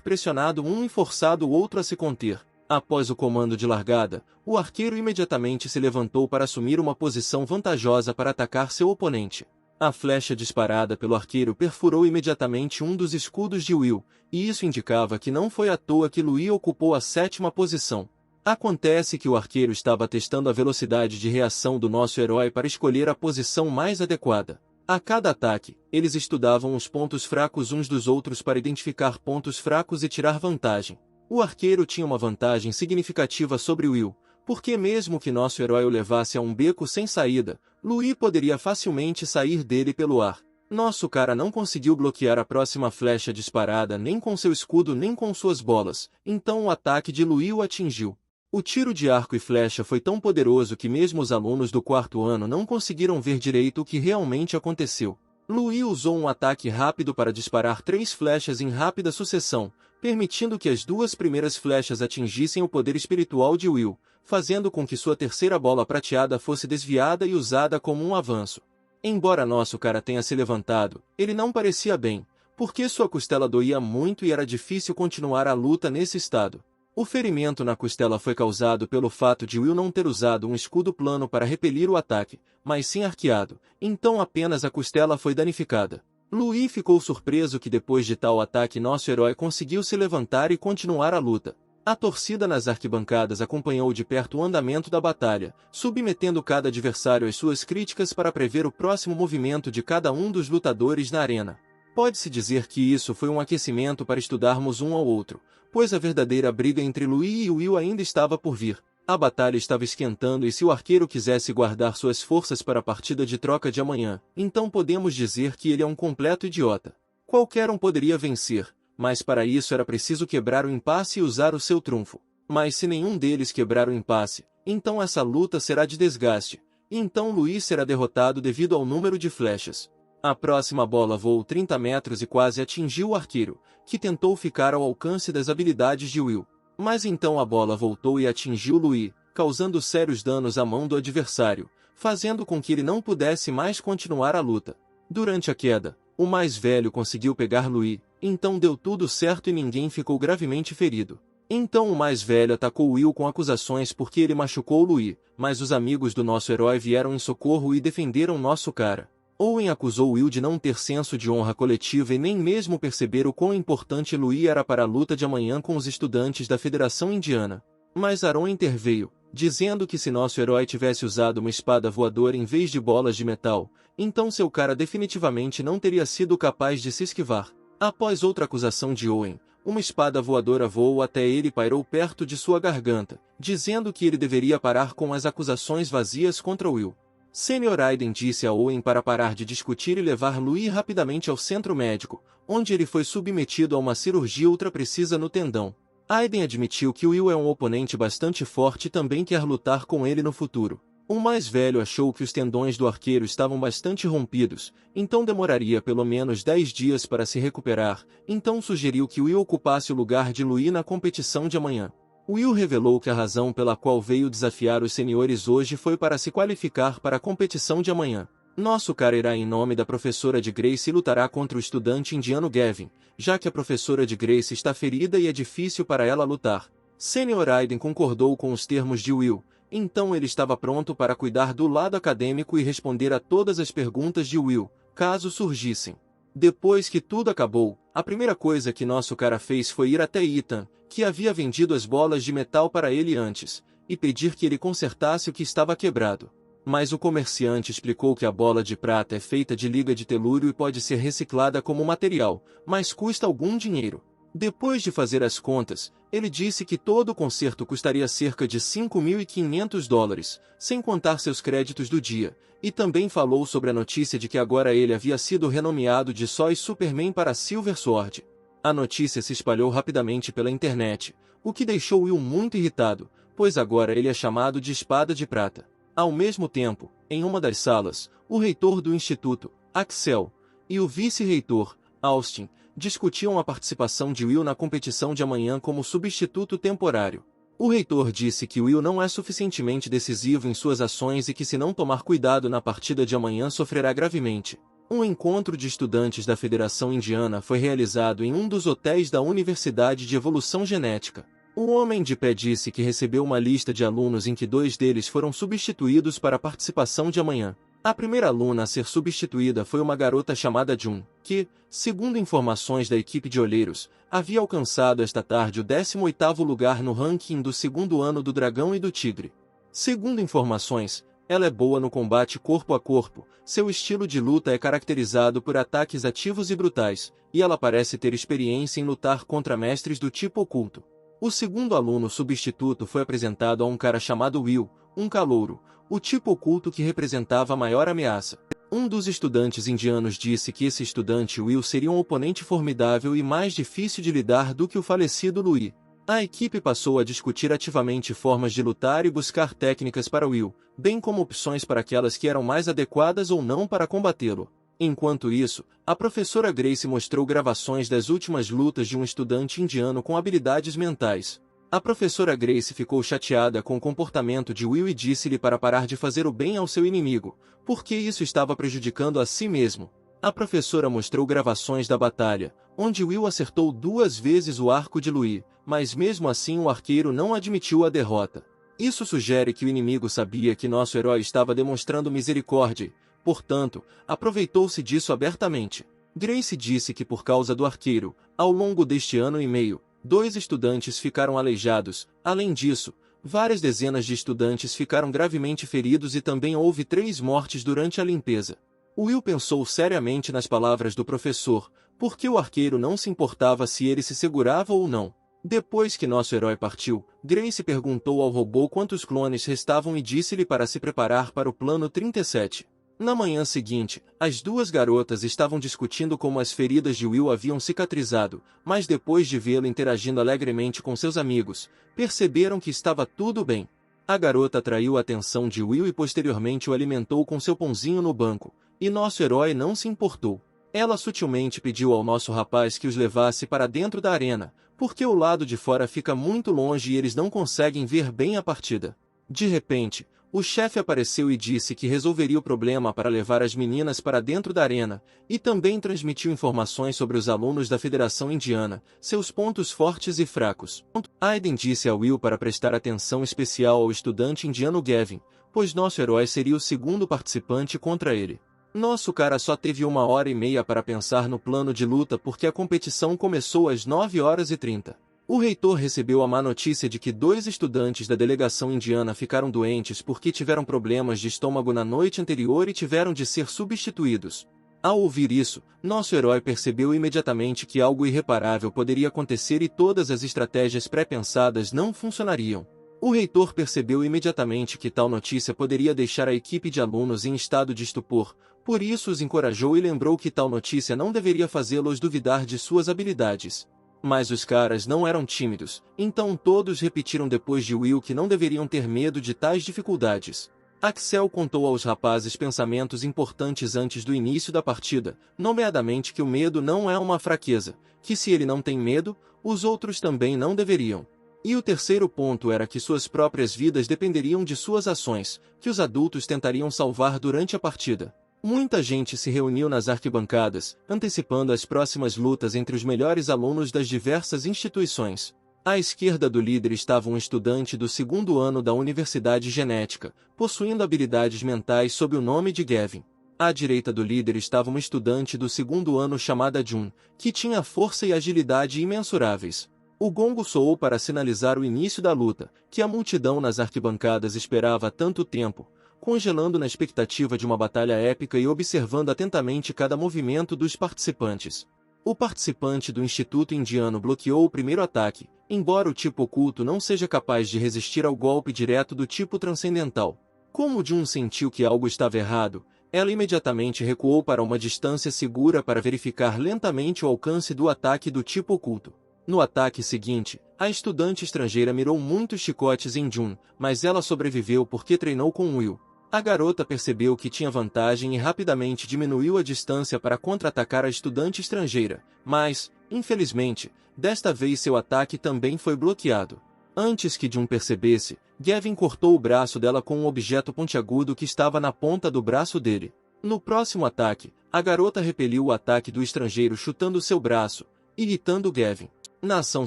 pressionado um e forçado o outro a se conter. Após o comando de largada, o arqueiro imediatamente se levantou para assumir uma posição vantajosa para atacar seu oponente. A flecha disparada pelo arqueiro perfurou imediatamente um dos escudos de Will, e isso indicava que não foi à toa que Louis ocupou a 7ª posição. Acontece que o arqueiro estava testando a velocidade de reação do nosso herói para escolher a posição mais adequada. A cada ataque, eles estudavam os pontos fracos uns dos outros para identificar pontos fracos e tirar vantagem. O arqueiro tinha uma vantagem significativa sobre Will, porque mesmo que nosso herói o levasse a um beco sem saída, Louis poderia facilmente sair dele pelo ar. Nosso cara não conseguiu bloquear a próxima flecha disparada nem com seu escudo nem com suas bolas, então o ataque de Louis o atingiu. O tiro de arco e flecha foi tão poderoso que mesmo os alunos do 4º ano não conseguiram ver direito o que realmente aconteceu. Louis usou um ataque rápido para disparar 3 flechas em rápida sucessão, permitindo que as 2 primeiras flechas atingissem o poder espiritual de Will, fazendo com que sua terceira bola prateada fosse desviada e usada como um avanço. Embora nosso cara tenha se levantado, ele não parecia bem, porque sua costela doía muito e era difícil continuar a luta nesse estado. O ferimento na costela foi causado pelo fato de Will não ter usado um escudo plano para repelir o ataque, mas sim arqueado, então apenas a costela foi danificada. Louis ficou surpreso que depois de tal ataque nosso herói conseguiu se levantar e continuar a luta. A torcida nas arquibancadas acompanhou de perto o andamento da batalha, submetendo cada adversário às suas críticas para prever o próximo movimento de cada um dos lutadores na arena. Pode-se dizer que isso foi um aquecimento para estudarmos um ao outro, pois a verdadeira briga entre Louis e Will ainda estava por vir. A batalha estava esquentando e se o arqueiro quisesse guardar suas forças para a partida de troca de amanhã, então podemos dizer que ele é um completo idiota. Qualquer um poderia vencer, mas para isso era preciso quebrar o impasse e usar o seu trunfo. Mas se nenhum deles quebrar o impasse, então essa luta será de desgaste, e então Louis será derrotado devido ao número de flechas. A próxima bola voou 30 metros e quase atingiu o arqueiro, que tentou ficar ao alcance das habilidades de Will. Mas então a bola voltou e atingiu Louis, causando sérios danos à mão do adversário, fazendo com que ele não pudesse mais continuar a luta. Durante a queda, o mais velho conseguiu pegar Louis, Então deu tudo certo e ninguém ficou gravemente ferido. Então o mais velho atacou Will com acusações porque ele machucou Louis, mas os amigos do nosso herói vieram em socorro e defenderam nosso cara. Owen acusou Will de não ter senso de honra coletiva e nem mesmo perceber o quão importante Louis era para a luta de amanhã com os estudantes da Federação Indiana. Mas Aaron interveio, dizendo que se nosso herói tivesse usado uma espada voadora em vez de bolas de metal, então seu cara definitivamente não teria sido capaz de se esquivar. Após outra acusação de Owen, uma espada voadora voou até ele e pairou perto de sua garganta, dizendo que ele deveria parar com as acusações vazias contra Will. Sr. Aiden disse a Owen para parar de discutir e levar Louis rapidamente ao centro médico, onde ele foi submetido a uma cirurgia ultra precisa no tendão. Aiden admitiu que Will é um oponente bastante forte e também quer lutar com ele no futuro. O mais velho achou que os tendões do arqueiro estavam bastante rompidos, então demoraria pelo menos 10 dias para se recuperar, então sugeriu que Will ocupasse o lugar de Louis na competição de amanhã. Will revelou que a razão pela qual veio desafiar os senhores hoje foi para se qualificar para a competição de amanhã. Nosso cara irá em nome da professora de Grace e lutará contra o estudante indiano Gavin, já que a professora de Grace está ferida e é difícil para ela lutar. Sr. Aiden concordou com os termos de Will, então ele estava pronto para cuidar do lado acadêmico e responder a todas as perguntas de Will, caso surgissem. Depois que tudo acabou, a primeira coisa que nosso cara fez foi ir até Ethan, que havia vendido as bolas de metal para ele antes, e pedir que ele consertasse o que estava quebrado. Mas o comerciante explicou que a bola de prata é feita de liga de telúrio e pode ser reciclada como material, mas custa algum dinheiro. Depois de fazer as contas, ele disse que todo o conserto custaria cerca de $5.500, sem contar seus créditos do dia, e também falou sobre a notícia de que agora ele havia sido renomeado de sóis Superman para Silver Sword. A notícia se espalhou rapidamente pela internet, o que deixou Will muito irritado, pois agora ele é chamado de Espada de Prata. Ao mesmo tempo, em uma das salas, o reitor do instituto, Axel, e o vice-reitor, Austin, discutiam a participação de Will na competição de amanhã como substituto temporário. O reitor disse que Will não é suficientemente decisivo em suas ações e que se não tomar cuidado na partida de amanhã sofrerá gravemente. Um encontro de estudantes da Federação Indiana foi realizado em um dos hotéis da Universidade de Evolução Genética. O homem de pé disse que recebeu uma lista de alunos em que 2 deles foram substituídos para a participação de amanhã. A primeira aluna a ser substituída foi uma garota chamada Jun, que, segundo informações da equipe de olheiros, havia alcançado esta tarde o 18º lugar no ranking do 2º ano do Dragão e do Tigre. Segundo informações, ela é boa no combate corpo a corpo, seu estilo de luta é caracterizado por ataques ativos e brutais, e ela parece ter experiência em lutar contra mestres do tipo oculto. O segundo aluno substituto foi apresentado a um cara chamado Will, um calouro, o tipo oculto que representava a maior ameaça. Um dos estudantes indianos disse que esse estudante Will seria um oponente formidável e mais difícil de lidar do que o falecido Louis. A equipe passou a discutir ativamente formas de lutar e buscar técnicas para Will, bem como opções para aquelas que eram mais adequadas ou não para combatê-lo. Enquanto isso, a professora Grace mostrou gravações das últimas lutas de um estudante indiano com habilidades mentais. A professora Grace ficou chateada com o comportamento de Will e disse-lhe para parar de fazer o bem ao seu inimigo, porque isso estava prejudicando a si mesmo. A professora mostrou gravações da batalha, onde Will acertou 2 vezes o arco de Louis, mas mesmo assim o arqueiro não admitiu a derrota. Isso sugere que o inimigo sabia que nosso herói estava demonstrando misericórdia e, portanto, aproveitou-se disso abertamente. Grace disse que por causa do arqueiro, ao longo deste ano e meio, 2 estudantes ficaram aleijados. Além disso, várias dezenas de estudantes ficaram gravemente feridos e também houve 3 mortes durante a limpeza. Will pensou seriamente nas palavras do professor, porque o arqueiro não se importava se ele se segurava ou não. Depois que nosso herói partiu, Grace perguntou ao robô quantos clones restavam e disse-lhe para se preparar para o plano 37. Na manhã seguinte, as 2 garotas estavam discutindo como as feridas de Will haviam cicatrizado, mas depois de vê-lo interagindo alegremente com seus amigos, perceberam que estava tudo bem. A garota atraiu a atenção de Will e posteriormente o alimentou com seu pãozinho no banco, e nosso herói não se importou. Ela sutilmente pediu ao nosso rapaz que os levasse para dentro da arena, porque o lado de fora fica muito longe e eles não conseguem ver bem a partida. De repente, o chefe apareceu e disse que resolveria o problema para levar as meninas para dentro da arena, e também transmitiu informações sobre os alunos da Federação Indiana, seus pontos fortes e fracos. Aiden disse a Will para prestar atenção especial ao estudante indiano Gavin, pois nosso herói seria o segundo participante contra ele. Nosso cara só teve 1h30 para pensar no plano de luta porque a competição começou às 9h30. O reitor recebeu a má notícia de que 2 estudantes da delegação indiana ficaram doentes porque tiveram problemas de estômago na noite anterior e tiveram de ser substituídos. Ao ouvir isso, nosso herói percebeu imediatamente que algo irreparável poderia acontecer e todas as estratégias pré-pensadas não funcionariam. O reitor percebeu imediatamente que tal notícia poderia deixar a equipe de alunos em estado de estupor, por isso os encorajou e lembrou que tal notícia não deveria fazê-los duvidar de suas habilidades. Mas os caras não eram tímidos, então todos repetiram depois de Will que não deveriam ter medo de tais dificuldades. Axel contou aos rapazes pensamentos importantes antes do início da partida, nomeadamente que o medo não é uma fraqueza, que se ele não tem medo, os outros também não deveriam. E o terceiro ponto era que suas próprias vidas dependeriam de suas ações, que os adultos tentariam salvar durante a partida. Muita gente se reuniu nas arquibancadas, antecipando as próximas lutas entre os melhores alunos das diversas instituições. À esquerda do líder estava um estudante do 2º ano da Universidade Genética, possuindo habilidades mentais sob o nome de Gavin. À direita do líder estava uma estudante do 2º ano chamada Jun, que tinha força e agilidade imensuráveis. O gongo soou para sinalizar o início da luta, que a multidão nas arquibancadas esperava há tanto tempo, congelando na expectativa de uma batalha épica e observando atentamente cada movimento dos participantes. O participante do Instituto Indiano bloqueou o primeiro ataque, embora o tipo oculto não seja capaz de resistir ao golpe direto do tipo transcendental. Como Jun sentiu que algo estava errado, ela imediatamente recuou para uma distância segura para verificar lentamente o alcance do ataque do tipo oculto. No ataque seguinte, a estudante estrangeira mirou muitos chicotes em Jun, mas ela sobreviveu porque treinou com Will. A garota percebeu que tinha vantagem e rapidamente diminuiu a distância para contra-atacar a estudante estrangeira, mas, infelizmente, desta vez seu ataque também foi bloqueado. Antes que Jun percebesse, Gavin cortou o braço dela com um objeto pontiagudo que estava na ponta do braço dele. No próximo ataque, a garota repeliu o ataque do estrangeiro chutando seu braço, irritando Gavin. Na ação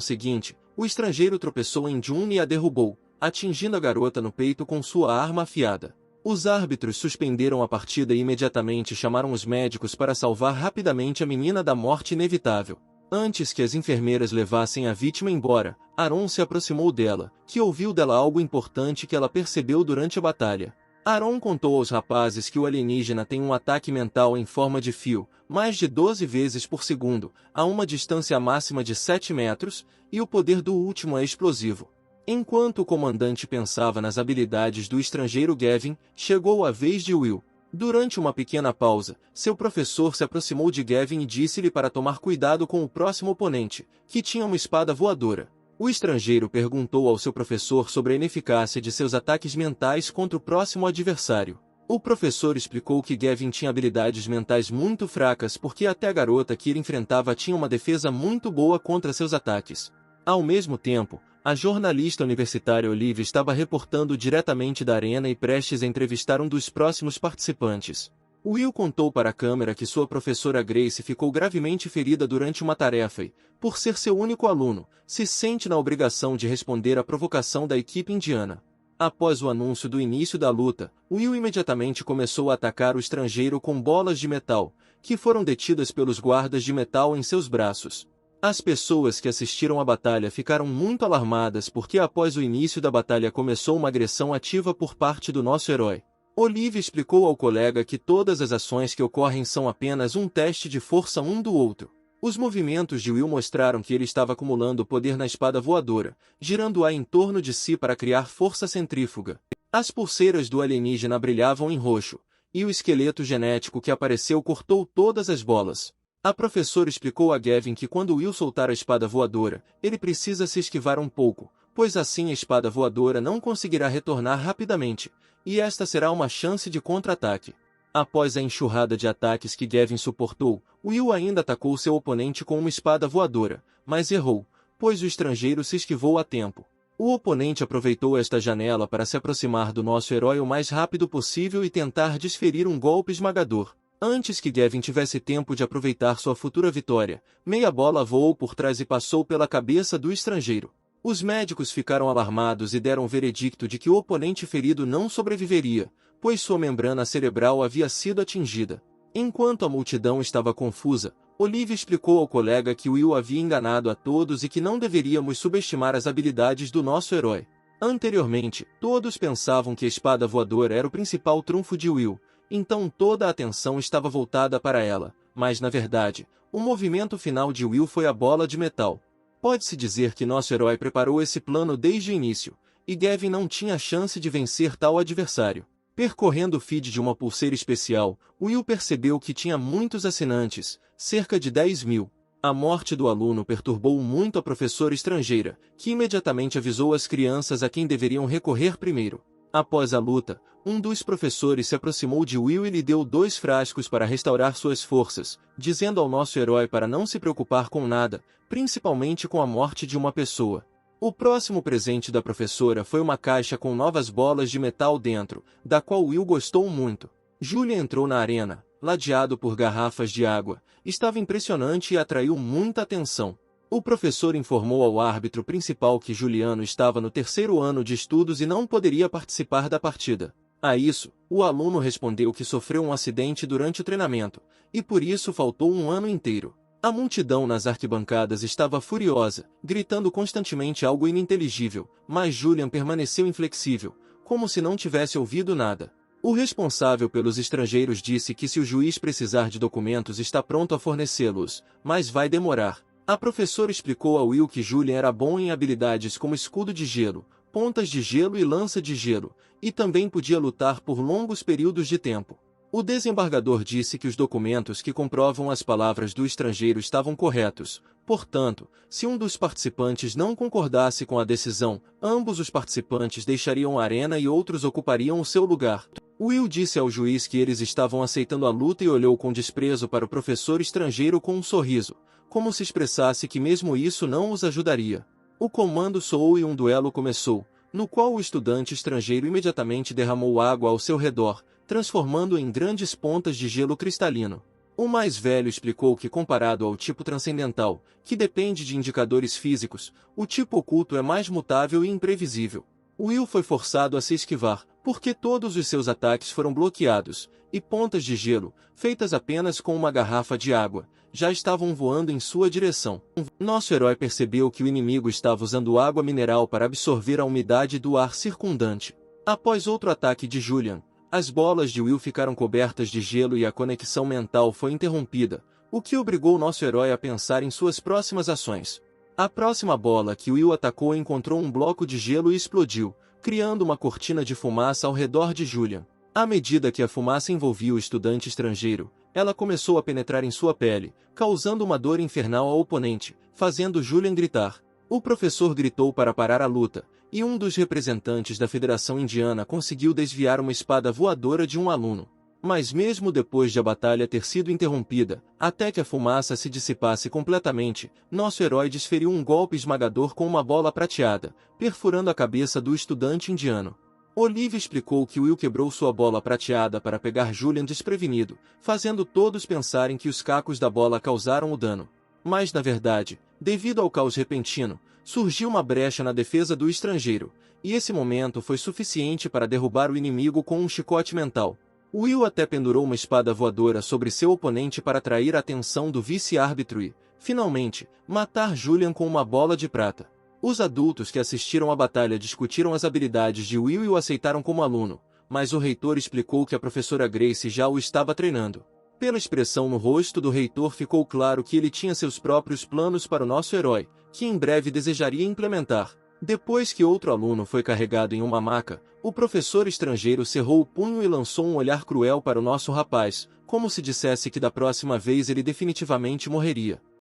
seguinte, o estrangeiro tropeçou em Jun e a derrubou, atingindo a garota no peito com sua arma afiada. Os árbitros suspenderam a partida e imediatamente chamaram os médicos para salvar rapidamente a menina da morte inevitável. Antes que as enfermeiras levassem a vítima embora, Aaron se aproximou dela, que ouviu dela algo importante que ela percebeu durante a batalha. Aaron contou aos rapazes que o alienígena tem um ataque mental em forma de fio, mais de 12 vezes por segundo, a uma distância máxima de 7 metros, e o poder do último é explosivo. Enquanto o comandante pensava nas habilidades do estrangeiro Gavin, chegou a vez de Will. Durante uma pequena pausa, seu professor se aproximou de Gavin e disse-lhe para tomar cuidado com o próximo oponente, que tinha uma espada voadora. O estrangeiro perguntou ao seu professor sobre a ineficácia de seus ataques mentais contra o próximo adversário. O professor explicou que Gavin tinha habilidades mentais muito fracas porque até a garota que ele enfrentava tinha uma defesa muito boa contra seus ataques. Ao mesmo tempo, a jornalista universitária Olivia estava reportando diretamente da arena e prestes a entrevistar um dos próximos participantes. Will contou para a câmera que sua professora Grace ficou gravemente ferida durante uma tarefa e, por ser seu único aluno, se sente na obrigação de responder à provocação da equipe indiana. Após o anúncio do início da luta, Will imediatamente começou a atacar o estrangeiro com bolas de metal, que foram detidas pelos guardas de metal em seus braços. As pessoas que assistiram à batalha ficaram muito alarmadas porque após o início da batalha começou uma agressão ativa por parte do nosso herói. Olivia explicou ao colega que todas as ações que ocorrem são apenas um teste de força um do outro. Os movimentos de Will mostraram que ele estava acumulando poder na espada voadora, girando-a em torno de si para criar força centrífuga. As pulseiras do alienígena brilhavam em roxo, e o esqueleto genético que apareceu cortou todas as bolas. A professora explicou a Gavin que quando Will soltar a espada voadora, ele precisa se esquivar um pouco, pois assim a espada voadora não conseguirá retornar rapidamente, e esta será uma chance de contra-ataque. Após a enxurrada de ataques que Gavin suportou, Will ainda atacou seu oponente com uma espada voadora, mas errou, pois o estrangeiro se esquivou a tempo. O oponente aproveitou esta janela para se aproximar do nosso herói o mais rápido possível e tentar desferir um golpe esmagador. Antes que Gavin tivesse tempo de aproveitar sua futura vitória, meia bola voou por trás e passou pela cabeça do estrangeiro. Os médicos ficaram alarmados e deram o veredicto de que o oponente ferido não sobreviveria, pois sua membrana cerebral havia sido atingida. Enquanto a multidão estava confusa, Olivia explicou ao colega que Will havia enganado a todos e que não deveríamos subestimar as habilidades do nosso herói. Anteriormente, todos pensavam que a espada voadora era o principal trunfo de Will, então toda a atenção estava voltada para ela, mas na verdade, o movimento final de Will foi a bola de metal. Pode-se dizer que nosso herói preparou esse plano desde o início, e Gavin não tinha chance de vencer tal adversário. Percorrendo o feed de uma pulseira especial, Will percebeu que tinha muitos assinantes, cerca de 10.000. A morte do aluno perturbou muito a professora estrangeira, que imediatamente avisou as crianças a quem deveriam recorrer primeiro. Após a luta, um dos professores se aproximou de Will e lhe deu 2 frascos para restaurar suas forças, dizendo ao nosso herói para não se preocupar com nada, principalmente com a morte de uma pessoa. O próximo presente da professora foi uma caixa com novas bolas de metal dentro, da qual Will gostou muito. Julian entrou na arena, ladeado por garrafas de água. Estava impressionante e atraiu muita atenção. O professor informou ao árbitro principal que Juliano estava no 3º ano de estudos e não poderia participar da partida. A isso, o aluno respondeu que sofreu um acidente durante o treinamento, e por isso faltou um ano inteiro. A multidão nas arquibancadas estava furiosa, gritando constantemente algo ininteligível, mas Julian permaneceu inflexível, como se não tivesse ouvido nada. O responsável pelos estrangeiros disse que se o juiz precisar de documentos está pronto a fornecê-los, mas vai demorar. A professora explicou a Will que Julian era bom em habilidades como escudo de gelo, pontas de gelo e lança de gelo, e também podia lutar por longos períodos de tempo. O desembargador disse que os documentos que comprovam as palavras do estrangeiro estavam corretos. Portanto, se um dos participantes não concordasse com a decisão, ambos os participantes deixariam a arena e outros ocupariam o seu lugar. Will disse ao juiz que eles estavam aceitando a luta e olhou com desprezo para o professor estrangeiro com um sorriso, como se expressasse que mesmo isso não os ajudaria. O comando soou e um duelo começou, no qual o estudante estrangeiro imediatamente derramou água ao seu redor, transformando em grandes pontas de gelo cristalino. O mais velho explicou que comparado ao tipo transcendental, que depende de indicadores físicos, o tipo oculto é mais mutável e imprevisível. Will foi forçado a se esquivar, porque todos os seus ataques foram bloqueados, e pontas de gelo, feitas apenas com uma garrafa de água, já estavam voando em sua direção. Nosso herói percebeu que o inimigo estava usando água mineral para absorver a umidade do ar circundante. Após outro ataque de Julian, as bolas de Will ficaram cobertas de gelo e a conexão mental foi interrompida, o que obrigou nosso herói a pensar em suas próximas ações. A próxima bola que Will atacou encontrou um bloco de gelo e explodiu, criando uma cortina de fumaça ao redor de Julian. À medida que a fumaça envolvia o estudante estrangeiro, ela começou a penetrar em sua pele, causando uma dor infernal ao oponente, fazendo Julian gritar. O professor gritou para parar a luta, e um dos representantes da Federação Indiana conseguiu desviar uma espada voadora de um aluno. Mas mesmo depois de a batalha ter sido interrompida, até que a fumaça se dissipasse completamente, nosso herói desferiu um golpe esmagador com uma bola prateada, perfurando a cabeça do estudante indiano. Olivia explicou que Will quebrou sua bola prateada para pegar Julian desprevenido, fazendo todos pensarem que os cacos da bola causaram o dano. Mas na verdade, devido ao caos repentino, surgiu uma brecha na defesa do estrangeiro, e esse momento foi suficiente para derrubar o inimigo com um chicote mental. Will até pendurou uma espada voadora sobre seu oponente para atrair a atenção do vice-árbitro e, finalmente, matar Julian com uma bola de prata. Os adultos que assistiram à batalha discutiram as habilidades de Will e o aceitaram como aluno, mas o reitor explicou que a professora Grace já o estava treinando. Pela expressão no rosto do reitor ficou claro que ele tinha seus próprios planos para o nosso herói, que em breve desejaria implementar. Depois que outro aluno foi carregado em uma maca, o professor estrangeiro cerrou o punho e lançou um olhar cruel para o nosso rapaz, como se dissesse que da próxima vez ele definitivamente morreria.